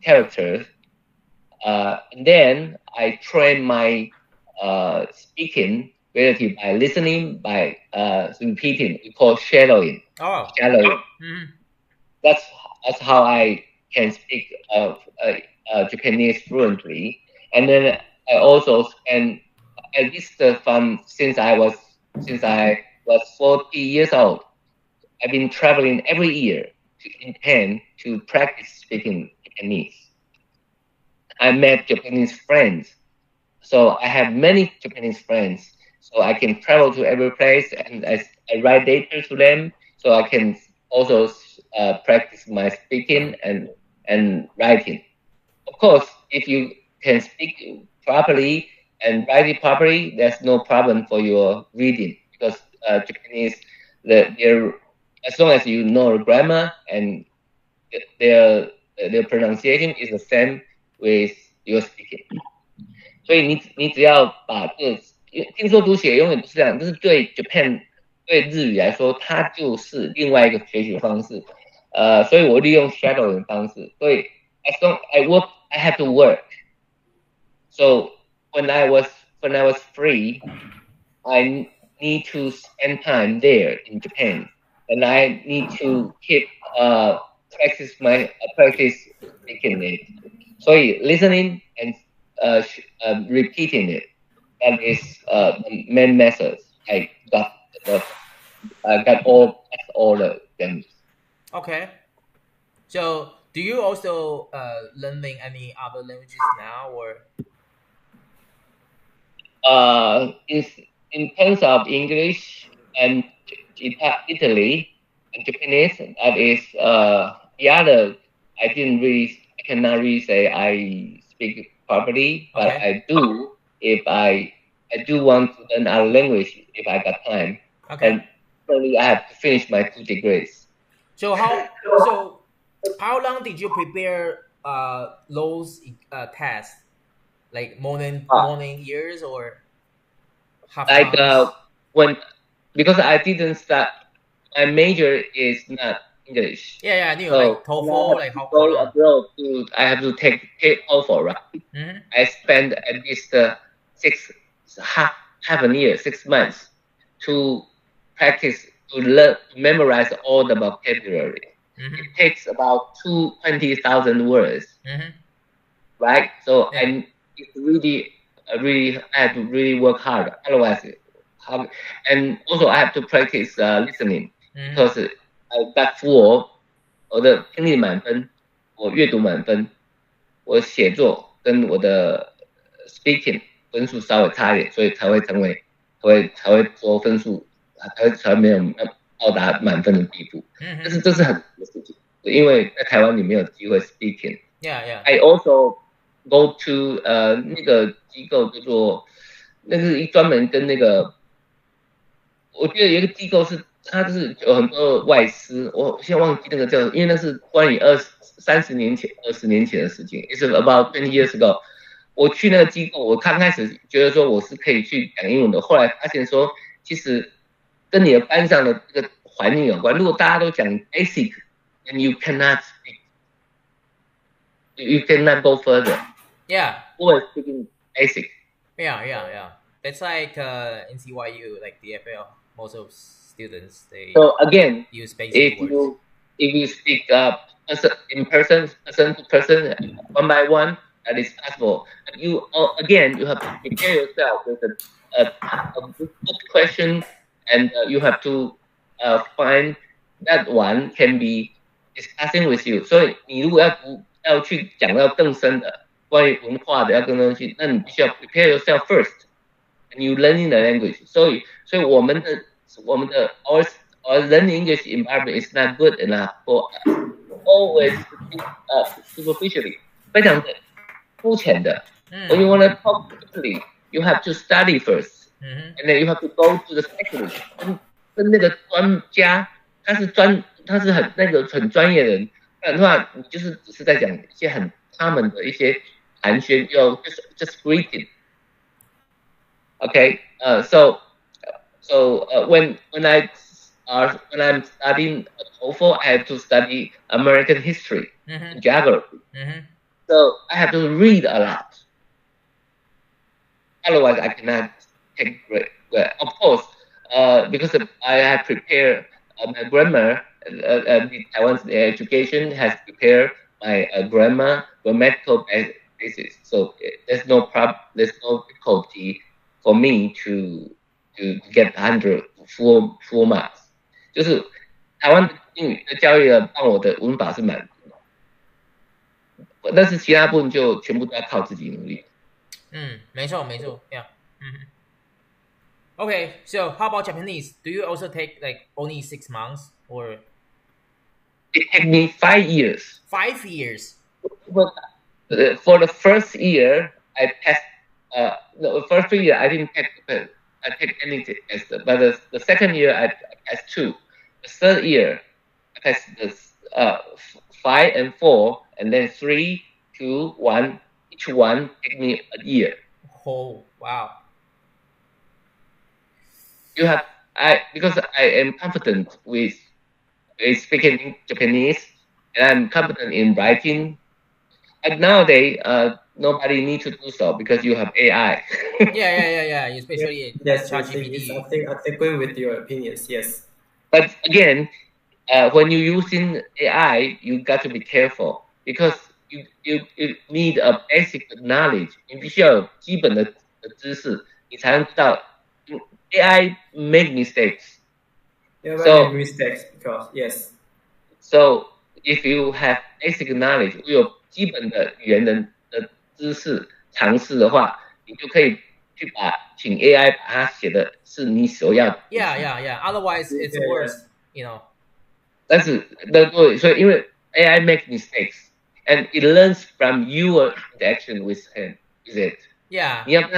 characters, and then I train my speaking ability by listening, by repeating. We call shadowing. Shadowing. That's how I can speak Japanese fluently. And then I also spend at least since I was 40 years old. I've been traveling every year to Japan to practice speaking Japanese. I met Japanese friends, so I have many Japanese friends. So I can travel to every place, and I write letters to them, so I can also practice my speaking and writing. Of course, if you can speak properly and write it properly, there's no problem for your reading, because Japanese, as long as you know the grammar and their pronunciation is the same with your speaking. 所以你只要把听说读写永远不是这样，就是对 Japan 对日语来说，它就是另外一个学习方式。所以我利用 shadowing 的方式。所以 as long I have to work. So when I was free, I need to spend time there in Japan, and I need to keep practice speaking it. So listening and repeating it, that is the main methods. I got all of them. Okay. So do you also learning any other languages now, or? In terms of English and Italy and Japanese, that is the other. I cannot really say I speak properly, but I do if I do want to learn other language if I got time. Okay. And probably I have to finish my 2 degrees. So how long did you prepare those tests? Like more than years or half? Like because I didn't start. My major is not English. Yeah, I knew. So like TOEFL, like how go abroad I have to take TOEFL, right? I spent at least half a year, 6 months to practice, to memorize all the vocabulary. It takes about 20,000 words, right? So it's really I have to really work hard. Otherwise, and also I have to practice listening, because I got 4. 我的听力满分，我阅读满分，我写作跟我的 speaking 分数稍微差一点，所以才会说分数才没有到达满分的地步。这是很难的事情，因为在台湾你没有机会 speaking。Yeah. I also go to 那个机构叫做，那是专门跟那个，我觉得有一个机构是。它就是有很多外师，我现在忘记那个叫，因为那是关于20年前的事情。It's about 20 years ago。我去那个机构，我刚开始觉得说我是可以去讲英文的，后来发现说，其实跟你的班上的这个环境有关。如果大家都讲 basic，and you cannot speak, you cannot go further. Yeah. Always speaking basic. Yeah. It's like in CYU, like the FL, most of students, they so again, use basic words. If you speak in person to person, one by one, that is possible. You again, you have to prepare yourself with a good question, and you have to find that one can be discussing with you. 所以你如果要去讲到更深的关于文化的要更多东西，那你必须要 prepare yourself first, and you learning the language. 所以我们的 our learning English environment is not good enough for us. Always superficially, 非常的肤浅的。When you want to talk quickly, you have to study first, and then you have to go to the specialist. 跟那个专家，他是很专业的人，不然的话，你就是只是在讲一些很他们的一些寒暄，要 just greeting. Okay, so when I'm studying TOEFL, I have to study American history, geography. So I have to read a lot. Otherwise, I cannot take grade. Well, of course, because I have prepared my grammar. Taiwan's education has prepared my grammatical basis. So there's no problem. There's no difficulty for me to get 100 full marks. 就是台湾的英语的教育让我的文法是满足的，但是其他部分就全部都要靠自己努力。没错，yeah. Okay, so how about Japanese? Do you also take like only 6 months or? It took me 5 years. 5 years. For the first year, I passed. The first 3 years I didn't take any test, but the second year I passed 2. The third year I passed the 5 and 4, and then 3, 2, 1. Each one took me a year. Oh wow! Because I am confident with speaking Japanese, and I'm confident in writing. And nowadays, nobody needs to do so because you have AI. yeah. Especially yes, ChatGPT. I agree with your opinions. Yes. But again, when you're using AI, you got to be careful because you need a basic knowledge. 你必须要有基本的知识，你才能知道 AI make mistakes. Make mistakes because yes. So if you have basic knowledge, 有基本的语言的知识常识的话，你就可以去请 AI 把它写的是你所要的。Yeah. Otherwise, it's worse, you know. 但是所以因为 AI make mistakes and it learns from your interaction with it. Yeah. 你要跟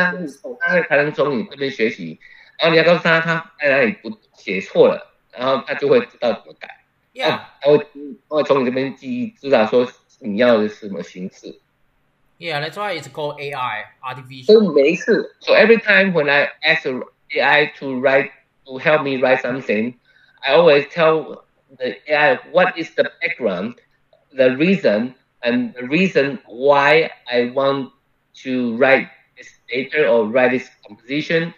他才能从你这边学习，然后你要告诉他在哪里不写错了，然后他就会知道怎么改。Yeah. 他会从你这边记忆知道说你要的是什么形式。Yeah, that's why it's called AI, artificial. 所以每一次 so every time when I ask AI to help me write something, I always tell the AI what is the background, the reason why I want to write this data or write this composition,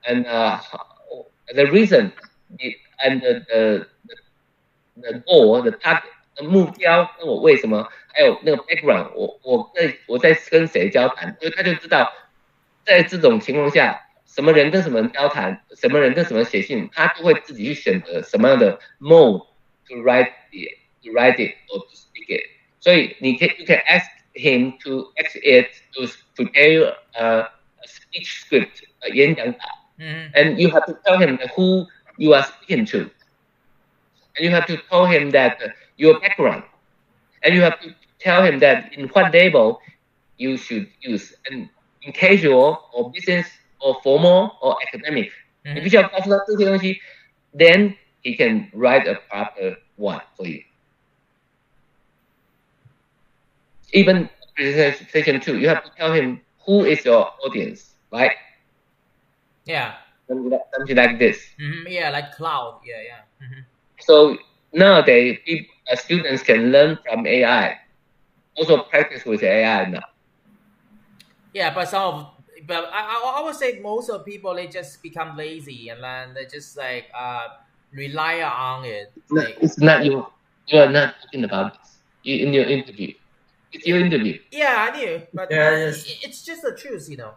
and the reason and the goal, the target, 目标跟我为什么，还有那个 background， 我在跟谁交谈，所以他就知道在这种情况下，什么人跟什么人交谈，什么人跟什么写信，他就会自己去選擇什麼樣的 mode to write it or to speak it. 所以you can ask him to ask it to prepare a speech script, 演講稿, and you have to tell him who you are speaking to, and you have to tell him that your background, and you have to tell him that in what label you should use, and in casual or business or formal or academic. 你必须要告诉他这些东西 then he can write a proper one for you. Even presentation 2, you have to tell him who is your audience, right? Yeah. Something like this. Yeah, like cloud. Yeah. So nowadays, students can learn from AI. Also practice with AI now. Yeah, but I would say most of people, they just become lazy and then they just like rely on it. It's not you are not talking about this. in your interview. It's your interview. Yeah, I knew, but it's just the truth, you know.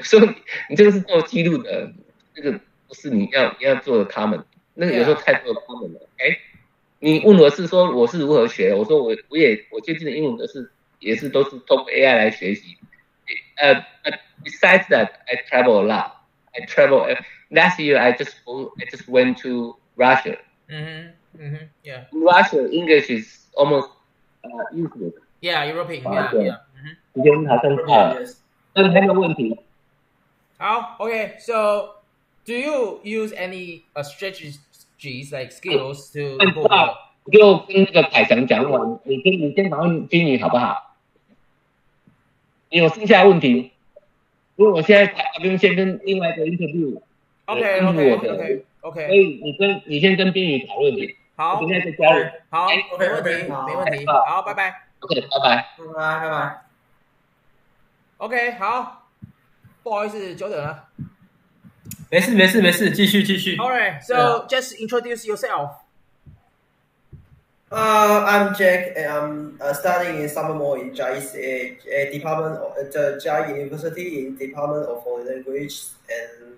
所以你这个是做记录的，这个不是你要做的 comment， 那个有时候太多的 comment 了。你问我是说我是如何学，我说我最近的英文也是都是通过 AI 来学习。But besides that, I travel a lot. I travel last year. I just went to Russia. Yeah. In Russia, English is almost useless. Yeah, European. Yeah. 今天好像到了，但是还有问题。好 ，OK. So, do you use any strategies like skills to? 就跟那个凯翔讲完，你先访问金宇好不好？你有剩下问题？因为我现在还不用先跟另外一个 interview。OK， 所以你先跟宾宇讨论你。好，我现在再加入。好，没问题，好，拜拜。OK， 拜拜。拜拜。OK， 好，不好意思，久等了。没事，继续。Alright, so just introduce yourself. I'm Jack, and I'm studying in summer more in JAI's department of the JAI University in Department of Foreign Language, and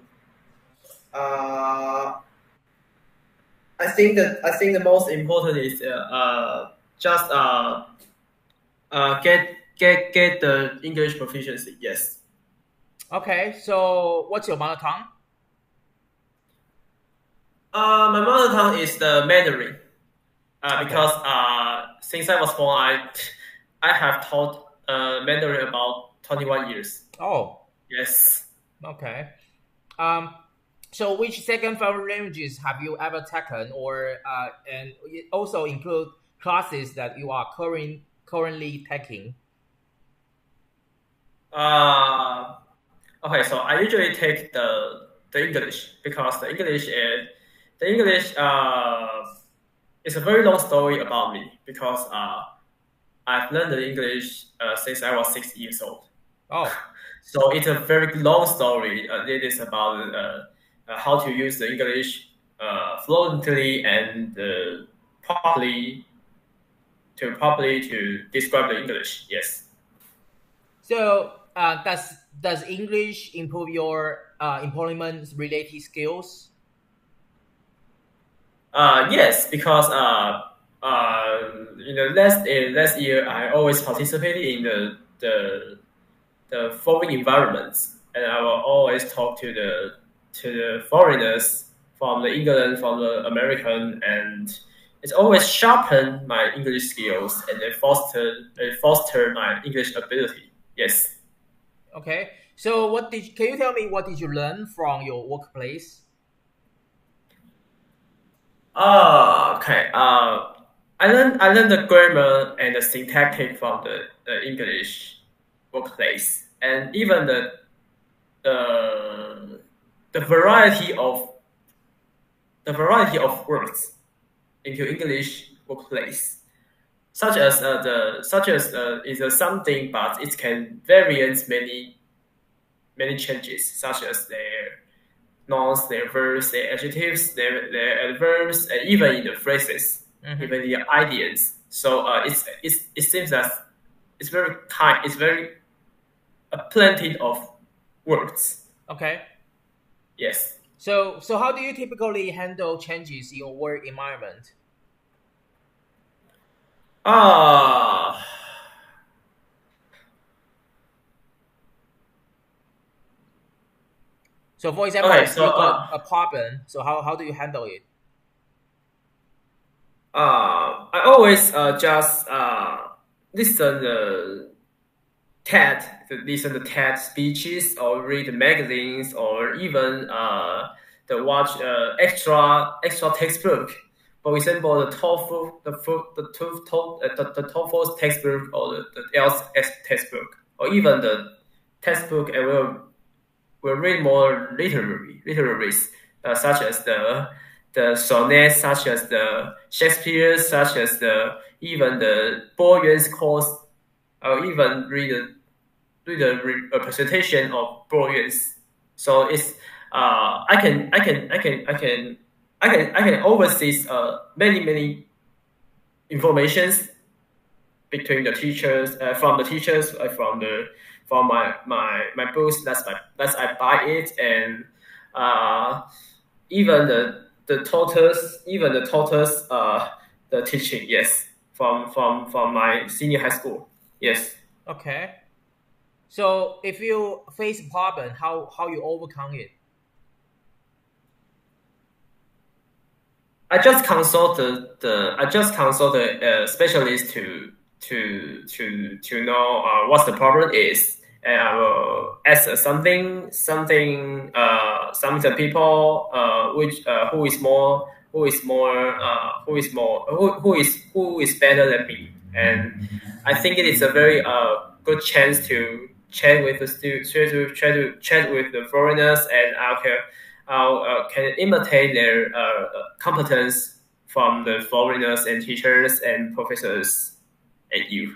I think the most important is just get the English proficiency. Yes. Okay, so what's your mother tongue? My mother tongue is the Mandarin. Because since I was born, I have taught Mandarin about 21 years. Oh. Yes. Okay. So which second foreign languages have you ever taken, or and it also include classes that you are currently taking? Okay, so I usually take the English, because the English it's a very long story about me, because I've learned the English since I was 6 years old. Oh. So it's a very long story. It is about how to use the English fluently and properly to describe the English. Yes. So does English improve your employment related skills? Yes, because last year I always participated in the foreign environments, and I will always talk to the foreigners from the England, from the American, and it's always sharpened my English skills, and it foster my English ability. Yes. Okay. So can you tell me what did you learn from your workplace? Okay. I learned the grammar and the syntactic from the English workplace, and even the variety of words into English workplace, such as is a something, but it can variance many changes, such as their nouns, their verbs, their adjectives, their adverbs, and even in the phrases, even the ideas. So it seems that it's very plenty of words. Okay. Yes. So how do you typically handle changes in your work environment? So for example, you got a problem. So how do you handle it? I always just listen the TED speeches, or read the magazines, or even watch extra textbook. For example, the TOEFL textbook, or the IELTS textbook, or even the textbook, and will read more literaries, such as the sonnets, such as the Shakespeare, such as even the Bo Yuan's course. I'll even read a presentation of Bo Yuan's. So it's I can oversee many informations between the teachers, from the teachers, from my books. That's I buy it, and even the tutors, the teaching, yes, from my senior high school, yes. Okay. So if you face a problem, how you overcome it? I just consult the specialist to know what the problem is, and I will ask some the people who is better than me, and I think it is a very good chance to chat with the try to chat with the foreigners, and can imitate their competence from the foreigners and teachers and professors and you.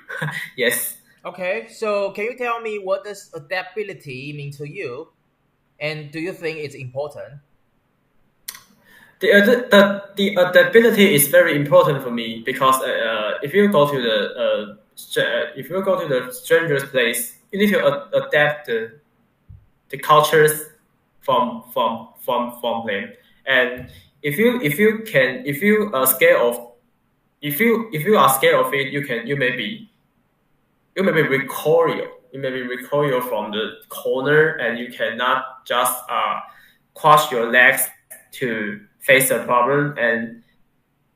Yes. Okay, so can you tell me what does adaptability mean to you, and do you think it's important? The adaptability is very important for me, because if you go to the stranger's place, you need to adapt the cultures from them. And if you are scared of it, you may be recoil from the corner, and you cannot just cross your legs to face the problem, and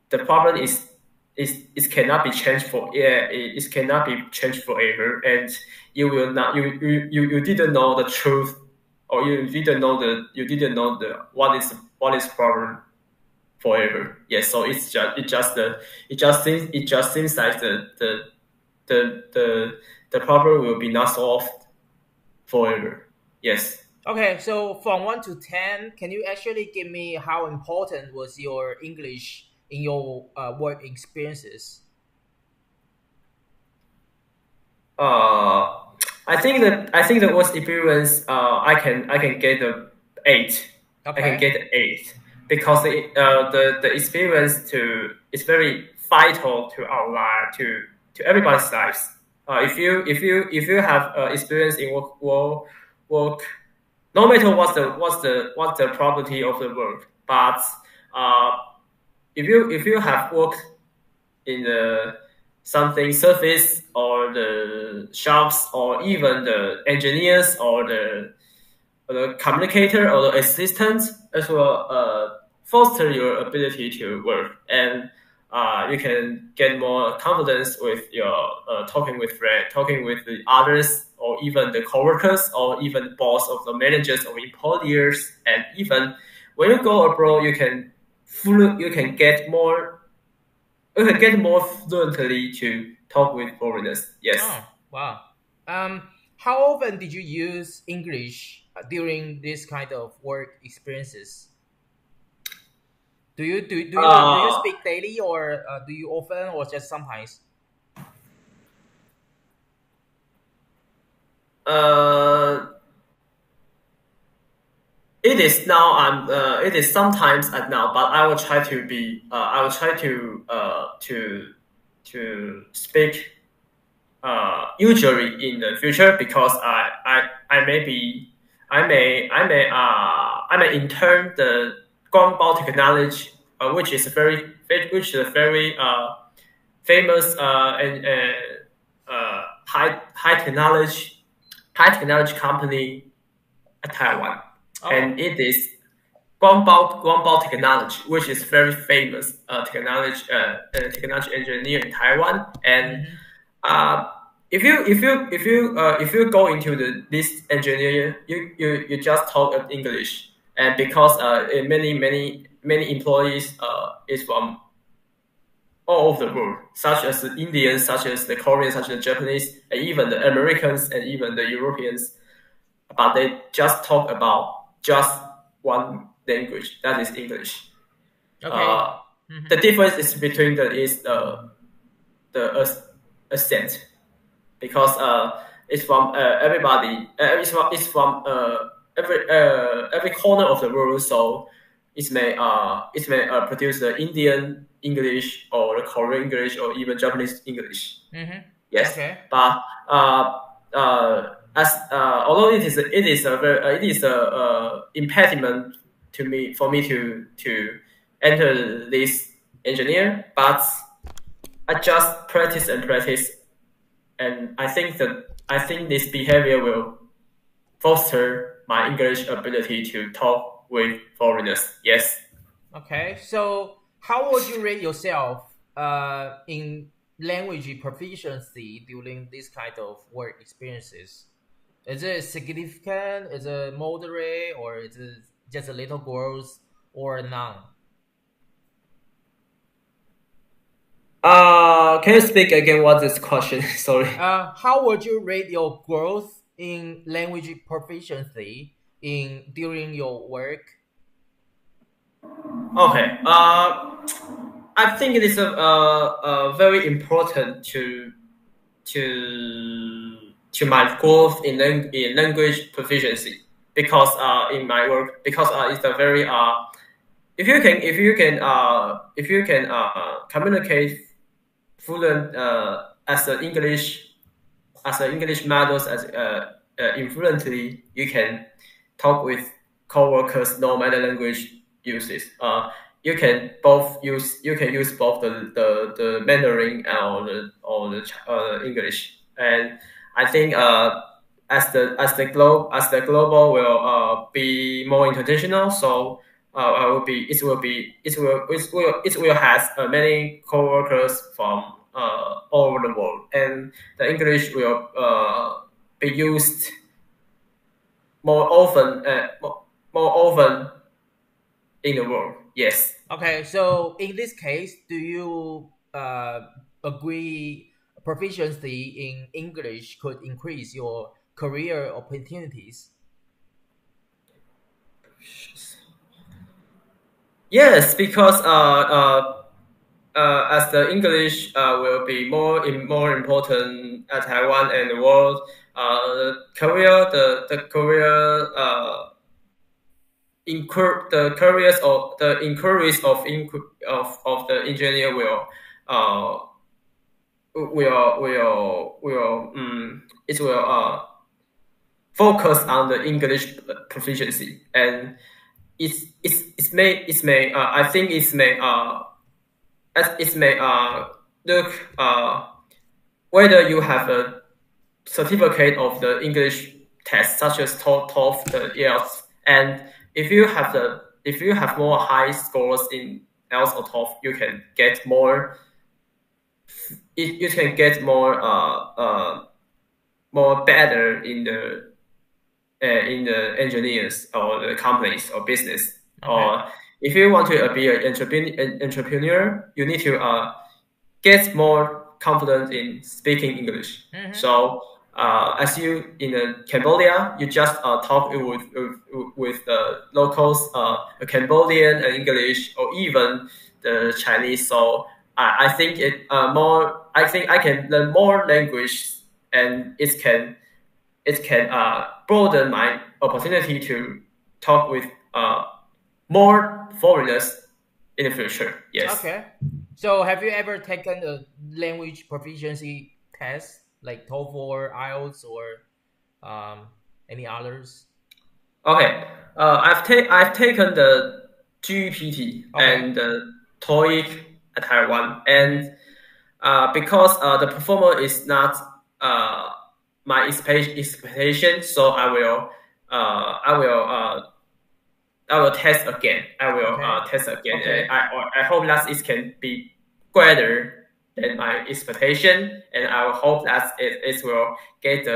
the problem is cannot be changed it cannot be changed forever, and you didn't know the truth, or you didn't know what is problem forever. Yes, so it just seems like the problem will be not solved forever. Yes. Okay, so from 1 to 10, can you actually give me how important was your English in your work experiences? I think the worst experience, I can get the 8. Okay. I can get the 8, because the experience is very vital to our life, to everybody's lives. If you have experience in work, no matter what's the property of the work, but if you have worked in the something service, or the shops, or even the engineers, or the communicator, or the assistant, as well, foster your ability to work, and you can get more confidence with your talking with friends, talking with the others, or even the coworkers, or even the boss of the managers or employers. And even when you go abroad, you can get more fluently to talk with foreigners. Yes. Oh, wow. How often did you use English during this kind of work experiences? Do you speak daily, or do you often, or just sometimes? It is now. It is sometimes at now, but I will try to be. I will try to speak. Usually in the future, because I may intern the Guangbao technology, which is a very famous and high technology company at Taiwan. Oh. And it is Guangbao technology, which is very famous technology engineer in Taiwan. And if you go into this engineering, you just talk English, and because many employees is from all over the world, such as the Indians, such as the Koreans, such as the Japanese, and even the Americans, and even the Europeans, but they just talk about just one language, that is English. Okay. The difference is between the accent, because it's from everybody. It's from every corner of the world. So produce the Indian English or the Korean English or even Japanese English. Mm-hmm. Yes, okay. But although it is a impediment for me to enter this engineer, but I just practice, and I think this behavior will foster my English ability to talk with foreigners. Yes. Okay, so how would you rate yourself in language proficiency during this kind of work experiences? Is it significant? Is it moderate? Or is it just a little growth or none? Can you speak again? What's this question? Sorry. How would you rate your growth in language proficiency during your work? Okay. I think it is very important to my growth in language proficiency, because in my work, because it's a very if you can communicate fluent as an English models influently, you can talk with coworkers no matter language uses. You can use both the Mandarin or the English, and I think as the global will be more international, so it will has many coworkers from all over the world, and the English will be used more often in the world. Yes. Okay, so in this case, do you agree proficiency in English could increase your career opportunities? Yes, because as the English will be more important at Taiwan and the world, the inquiries of the engineer will focus on the English proficiency, and I think it may look whether you have a certificate of the English test, such as TOEFL, the IELTS, and if you have more high scores in IELTS or TOEFL, you can get more. You can get more better in the engineers or the companies or business. Okay. Or if you want to be an entrepreneur, you need to get more confident in speaking English. Mm-hmm. So as you in Cambodia, you just talk with the locals, Cambodian and English, or even the Chinese. So I think I think I can learn more language, and it can broaden my opportunity to talk with more foreigners in the future. Yes. Okay. So have you ever taken a language proficiency test like TOEFL, IELTS, or any others? Okay. I've taken the GPT and the TOEIC at Taiwan, and because the performer is not my expectation, so I will test again. Test again. Okay. I hope that it can be greater than my expectation, and I will hope that it will get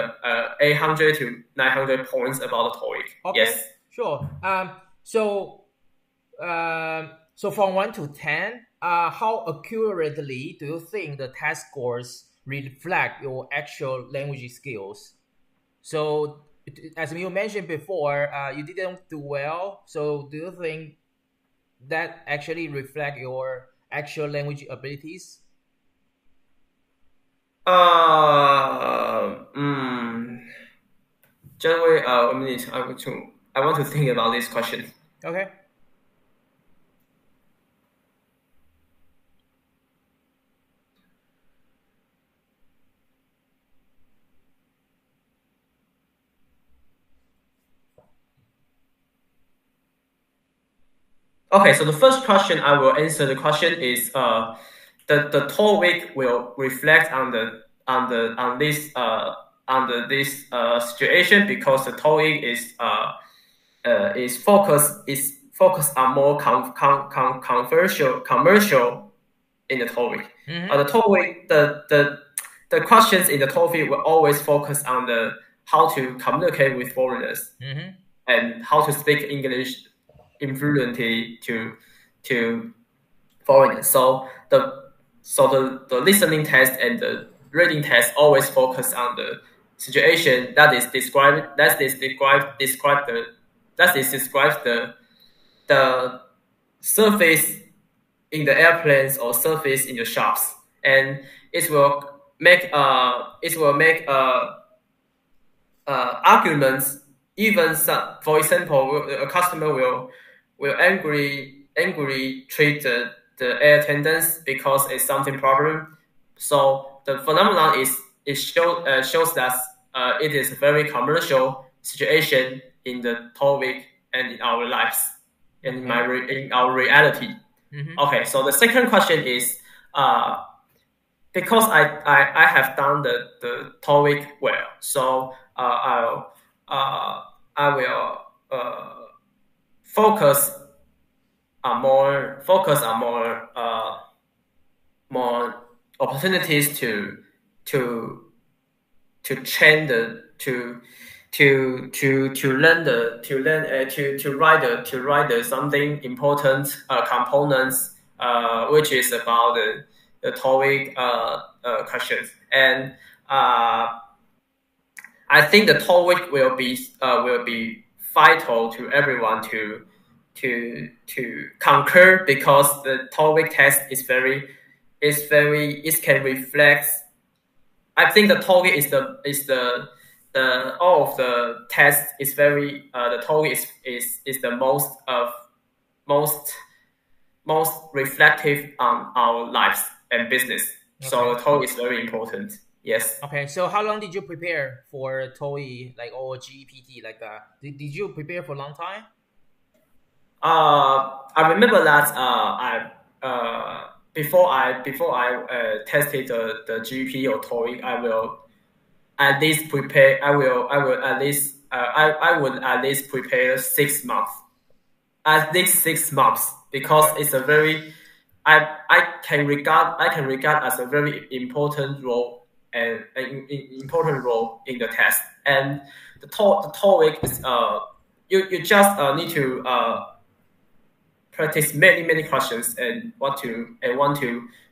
800 to 900 points about the TOEIC. Okay. Yes. Sure. So from 1 to 10, how accurately do you think the test scores reflect your actual language skills? So, as you mentioned before, you didn't do well. So, do you think that actually reflect your actual language abilities? Just wait a minute. I want to think about this question. Okay. Okay, so the first question I will answer the question is the TOEIC will reflect on this situation because the TOEIC is focused on more commercial in the TOEIC. The TOEIC the questions in the TOEIC will always focus on the how to communicate with foreigners and how to speak English influently to foreigners. So the listening test and the reading test always focus on the situation that is described the surface in the airplanes or surface in the shops, and it will make arguments. Even some, for example, a customer will angry treat the air attendants because it's something problem. So the phenomenon shows that it is a very commercial situation in the TOEIC and in our lives and in our reality. Okay, so the second question is because I have done the TOEIC well, so I will focus on more opportunities to train to write something important components which is about the TOEIC questions, and I think the TOEIC will be vital to everyone to conquer because the TOEIC test it can reflect. I think the TOEIC is the all of the tests is very the TOEIC is the most reflective on our lives and business. Okay. So the TOEIC is very important. Yes. Okay. So how long did you prepare for TOEIC, like or GPT, like that? Did you prepare for a long time? I remember that before I tested the GP or TOEIC, I will at least prepare. I would at least prepare 6 months. At least 6 months because it's a very I can regard as a very important role and an important role in the test. And the TOEIC is you just need to practice many questions and want to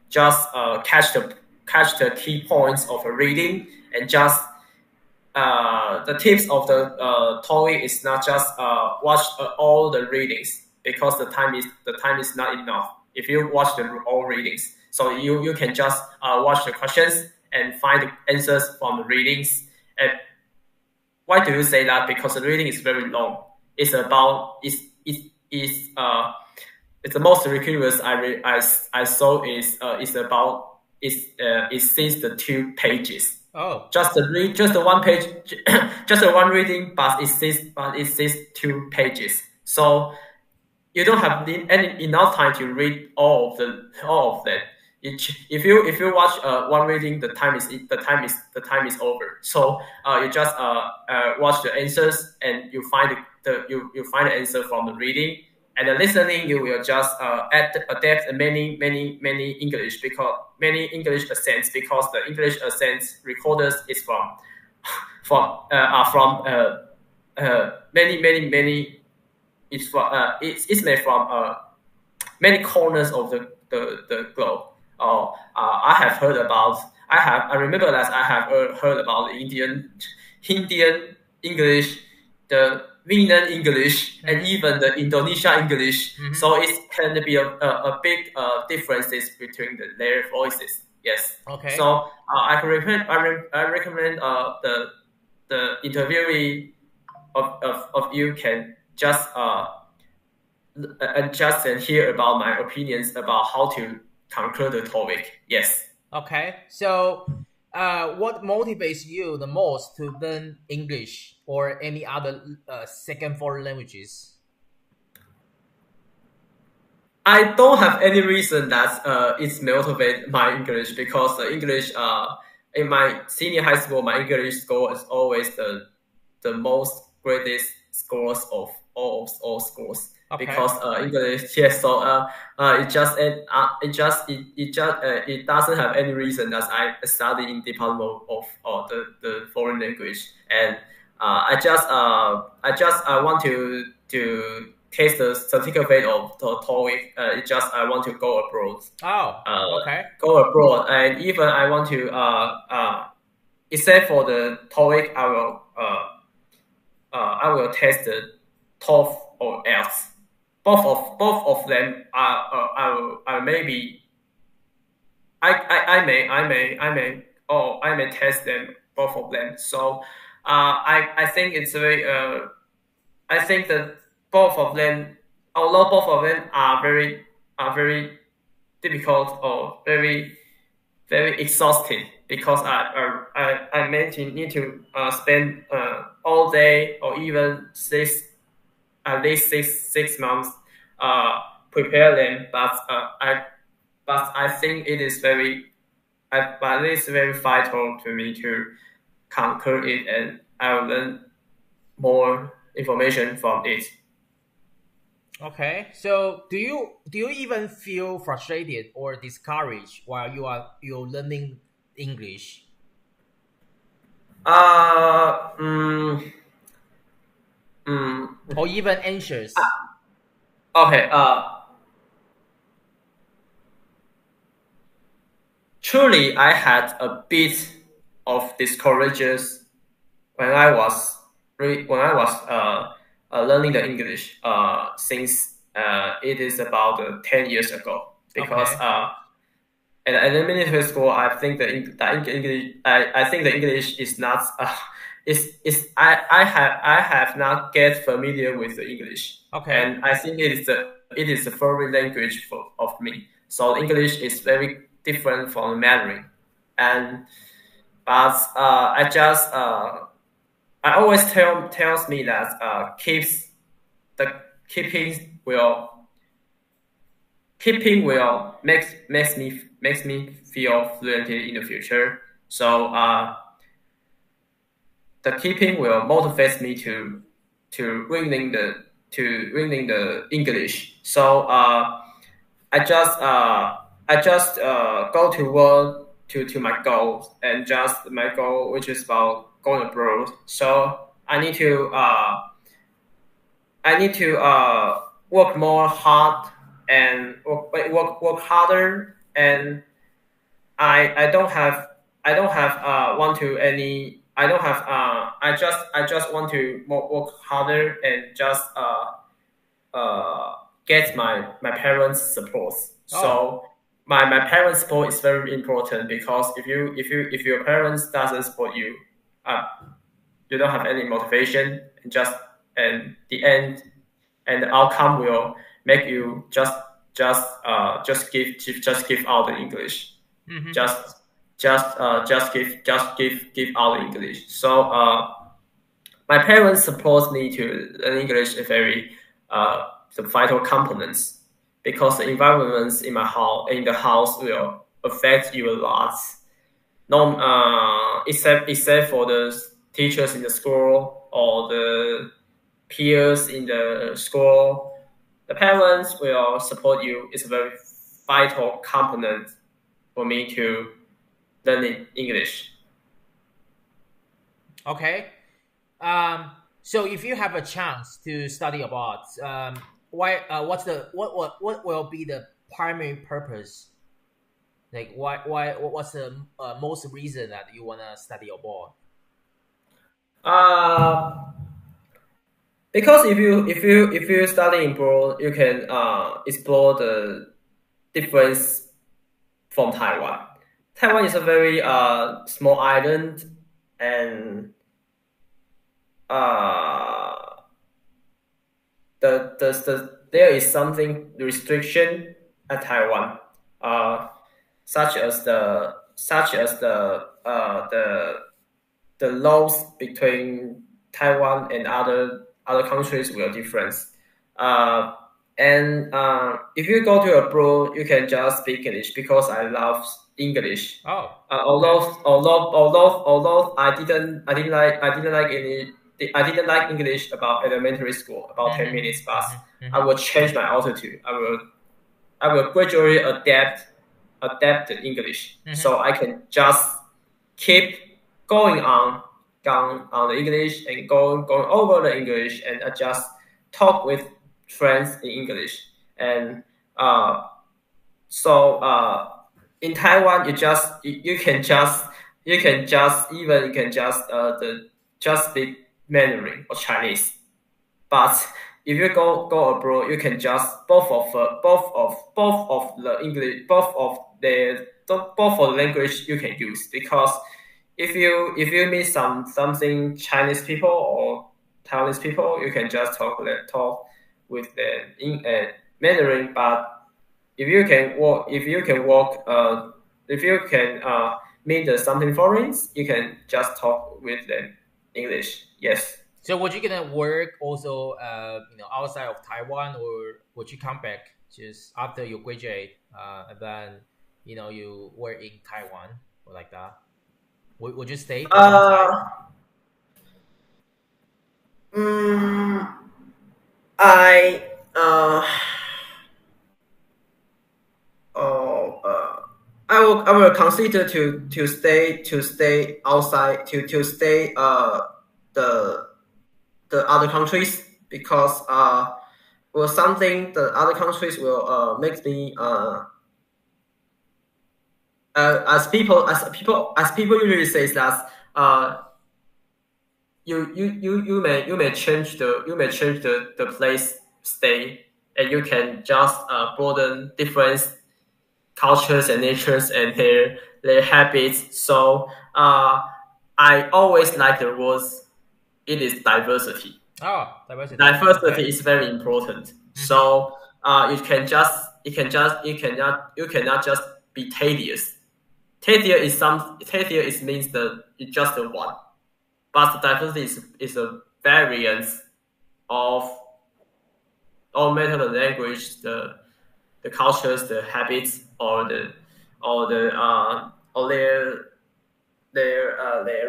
just catch the key points of a reading, and just the tips of the TOEIC is not just watch all the readings because the time is not enough if you watch all readings. So you can just watch the questions and find the answers from the readings. And why do you say that? Because the reading is very long. It's the most ridiculous I saw is since the 2 pages. Oh, just the 1 page, just the one reading, but it says 2 pages. So you don't have enough time to read all of them. If you watch one reading, the time is over. So you just watch the answers and you find the answer from the reading. And the listening, you will just adapt many English accents, because the English accents recorders is from many. It's made from many corners of the globe. I remember that I have heard about the Indian English, the Vietnam English, and even the Indonesia English. So it can be a big differences between their voices. Yes. Okay. So I recommend the interviewee of you can just adjust and hear about my opinions about how to conquer the TOEIC. Yes. Okay. So what motivates you the most to learn English or any other second foreign languages? I don't have any reason that it's motivate my English, because the English in my senior high school, my English score is always the most greatest scores of all schools. Okay. Because English, yes. So it doesn't have any reason that I study in Department of the foreign language, and I want to taste the certificate of the TOEIC. I want to go abroad. Okay. Go abroad, and even I want to except for the TOEIC, I will test the TOEFL or IELTS. Both of them I may test them, both of them. So I think it's very I think that both of them, although both of them are very difficult or very exhausting, because I need to spend all day or even at least six months prepare them. But I think it is very vital to me to conquer it, and I will learn more information from it. Okay, so do you even feel frustrated or discouraged while you're learning English? Or even anxious? Okay. Truly, I had a bit of discourages when I was learning the English since it is about 10 years ago, because at elementary school I think the English is not I have not get familiar with the English. Okay. And I think it is a foreign language of me. So English is very different from Mandarin, but I always tells me that keeping will makes me feel fluent in the future. So the keeping will motivate me to learning the English. So I just go toward to my goal, and just my goal, which is about going abroad. So I need to work more hard and work harder, and I just want to work harder and just get my parents' support. So my parents' support is very important, because if your parents doesn't support you, you don't have any motivation, and the end and the outcome will make you just give out the English. Mm-hmm. Just give out the English. So my parents support me to learn English is very the vital components, because the environments in the house will affect you a lot. No, except for the teachers in the school or the peers in the school, the parents will support you. It's a very vital component for me to learn English. Okay. So if you have a chance to study abroad, what will be the primary purpose? Like what's the most reason that you wanna study abroad? Because if you study abroad, you can explore the difference from Taiwan. Taiwan is a very small island, and there is something restriction at Taiwan, such as the laws between Taiwan and other countries will different, And if you go to abroad, you can just speak English because I love English. Oh. Although I didn't like English about elementary school about 10 minutes, but I will change my altitude. I will gradually adapt the English, so I can just keep going on the English and going over the English, and I just talk with friends in English. And in Taiwan, you can just speak Mandarin or Chinese. But if you go abroad, you can just both of the language you can use, because if you meet something Chinese people or Taiwanese people, you can just talk with them in Mandarin. But if you can meet something foreigners, you can just talk with them English. Yes. So would you gonna work also outside of Taiwan, or would you come back just after you graduate and then you work in Taiwan or like that? Would you stay for some time? I will consider to stay outside to stay the other countries, because something the other countries will make me as people usually say that you may change the place stay, and you can just broaden different cultures and natures and their habits. So I always like the words. It is diversity. Oh, diversity. Diversity is very important. So you cannot just be tedious. Tedious means that it's just a one. But the diversity is a variance of all matter the language, the cultures, the habits, or their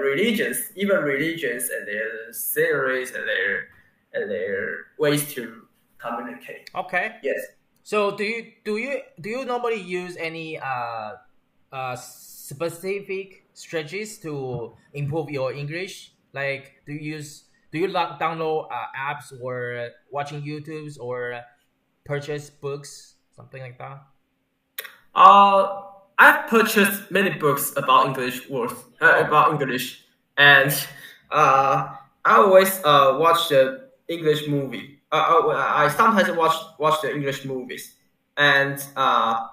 religions, even religions, and their sceneries, and their ways to communicate. Okay. Yes. So do you normally use any specific strategies to improve your English? Like do you download apps, or watching YouTubes, or purchase books, something like that? I've purchased many books about English and I always watch the English movie. I sometimes watch the English movies, and I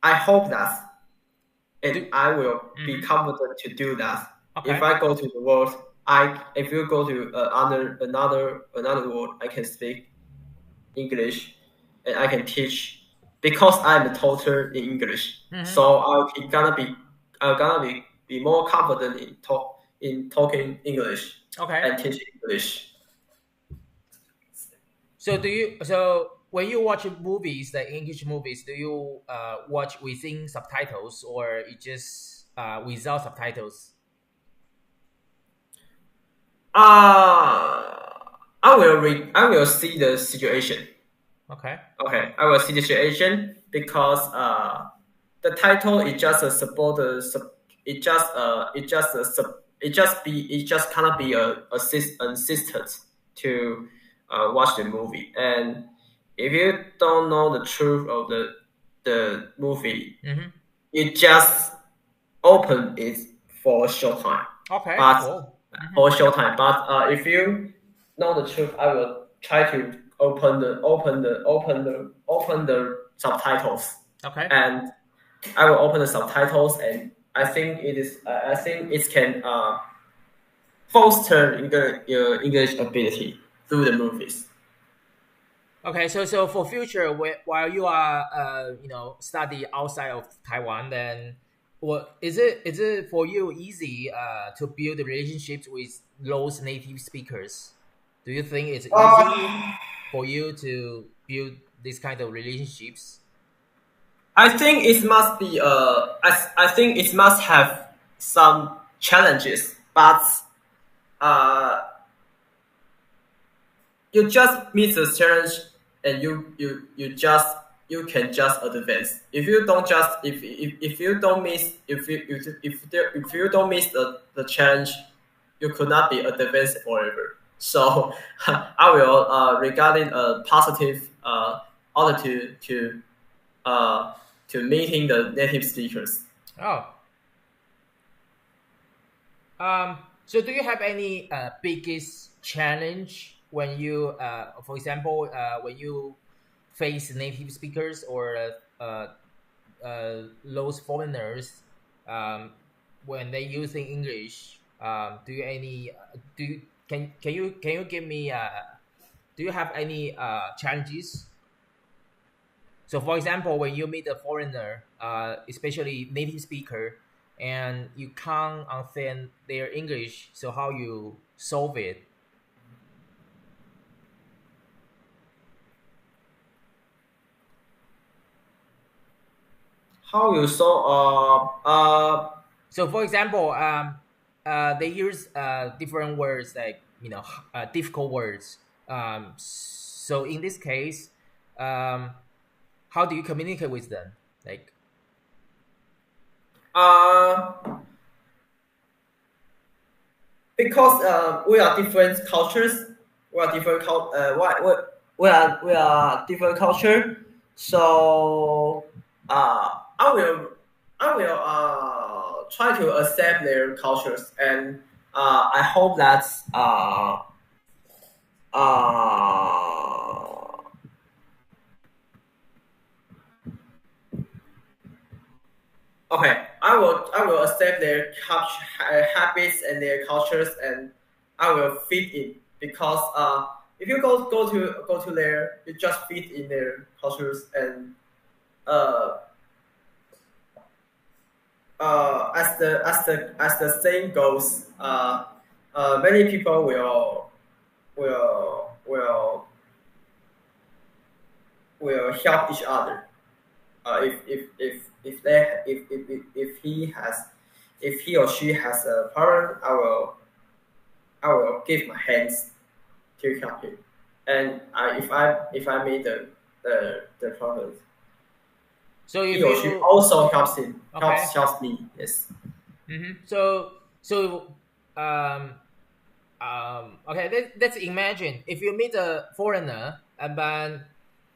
hope that, and I will be confident to do that. Okay. If I go to the world, if you go to another world, I can speak English, and I can teach, because I'm a tutor in English. So I'm gonna be more confident in talking English. Okay. And teaching English. So when you watch movies, the English movies, do you watch within subtitles, or it just without subtitles? I will see the situation. Okay. I will see the situation, because the title is just a support. It just cannot be a assistant to watch the movie. And if you don't know the truth of the movie, you just open it for a short time. Okay. But cool. For a short time. But if you know the truth, I will try to open the subtitles. Okay. And I will open the subtitles, and I think it can foster your English ability through the movies. Okay, so for future, while you are study outside of Taiwan, then is it for you easy to build relationships with those native speakers? Do you think it's easy? for you to build this kind of relationships? I think it must be I think it must have some challenges, but you just meet the challenge and you can just advance. If you don't just if you don't miss if you don't miss the challenge, you could not be advanced forever. So I will regarding a positive attitude to meeting the native speakers. Oh. So do you have any biggest challenge when you, for example, when you face native speakers or those foreigners when they using English? Can you give me do you have any challenges? So, for example, when you meet a foreigner, especially native speaker, and you can't understand their English, so how you solve it? How you solve? So, for example, they use different words like difficult words. So in this case, how do you communicate with them? Like, because we are different cultures, we are different we are different culture. So I will try to accept their cultures, and I hope that okay, I will accept their habits and their cultures, and I will fit in, because if you go to there, you just fit in their cultures, and as the saying goes, many people will help each other. If he or she has a problem, I will give my hands to help him, and if I made the problem, so if he or she also helps him, okay. helps me. Yes. Mm-hmm. So okay, let's imagine if you meet a foreigner, and then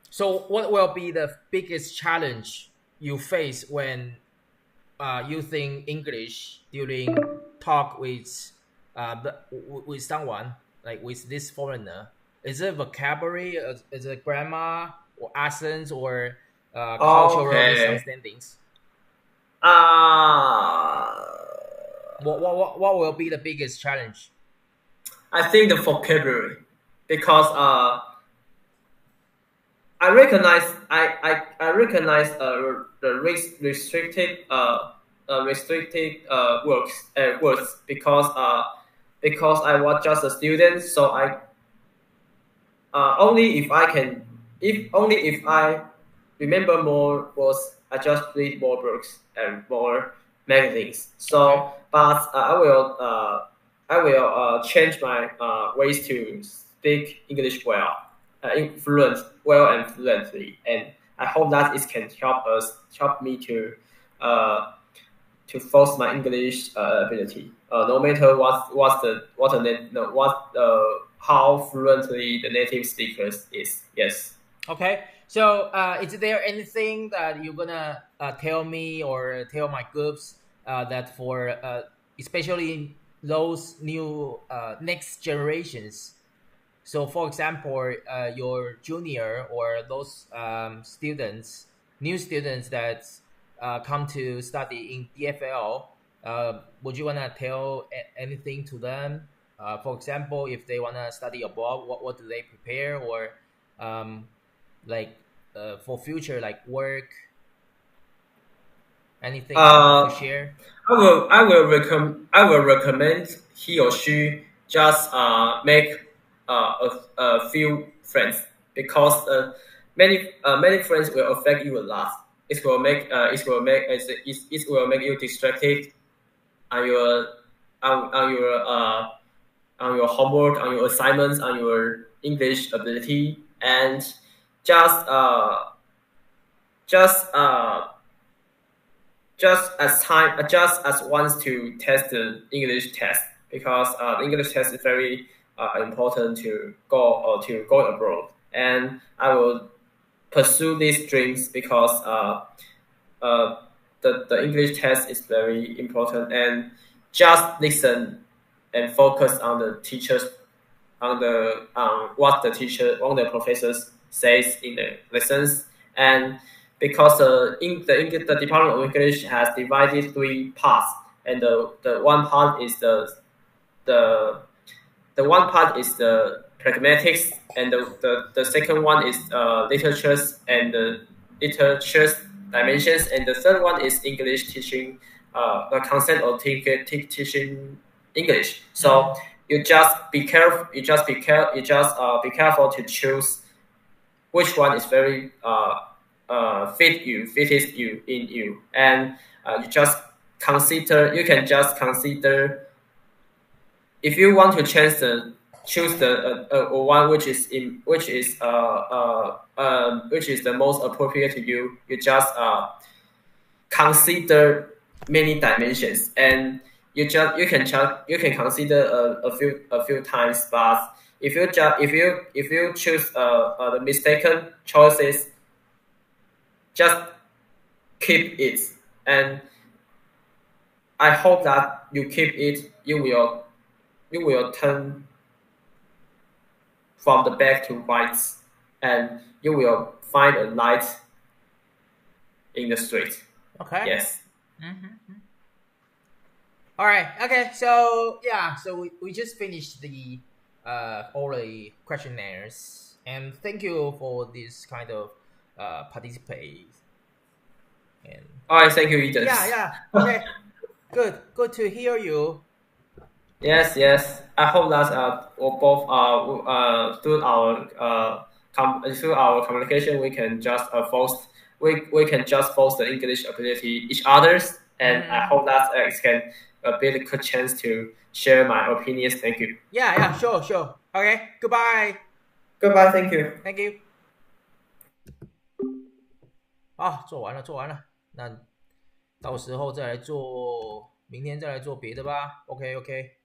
so what will be the biggest challenge you face when using English during talk with someone, like with this foreigner? Is it vocabulary? Is it grammar or accents or cultural misunderstandings? What will be the biggest challenge? I think the vocabulary, because I recognize the restricted words because I was just a student, so I only if I remember more words, I just read more books and more magazines. So, but I will change my ways to speak English well and fluently, and I hope that it can help me to force my English ability. No matter how fluently the native speakers is. Yes. Okay. So, is there anything that you're gonna tell me or tell my groups that for especially those new next generations? So, for example, your junior or those new students that come to study in DFL, would you wanna tell anything to them? For example, if they wanna study abroad, what do they prepare, or for future, like work, anything to share? I will recommend he or she just make a few friends, because many friends will affect you a lot. It will make you distracted on your homework, on your assignments, on your English ability, and just as wants to test the English test, because the English test is very important to go abroad, and I will pursue these dreams because the English test is very important, and just listen and focus on the teachers, on what the professors says in the lessons. And because the Department of English has divided 3 parts, and the one part is the pragmatics, and the second one is literatures and the literature's dimensions, and the third one is English teaching, the concept of teaching English. So you just be careful. You just be careful to choose which one is very fits you in you, and you just consider. You can just consider if you want to choose the one which is the most appropriate to you. You just consider many dimensions, and you can consider a few times. But if you choose the mistaken choices, just keep it, and I hope that you keep it. You will turn from the back to right, and you will find a light in the street. Okay. Yes. Mm-hmm. All right. Okay. So yeah. So we just finished the all the questionnaires, and thank you for this kind of participate. And all right. Thank you, Eden. Yeah. Okay. Good to hear you. Yes. I hope that both through our communication, we can just foster English ability each others, and I hope that it can be a good chance to share my opinions. Thank you. Yeah. Sure. Okay. Goodbye. Thank you. Thank you. 啊，做完了，那到时候再来做，明天再来做别的吧。OK。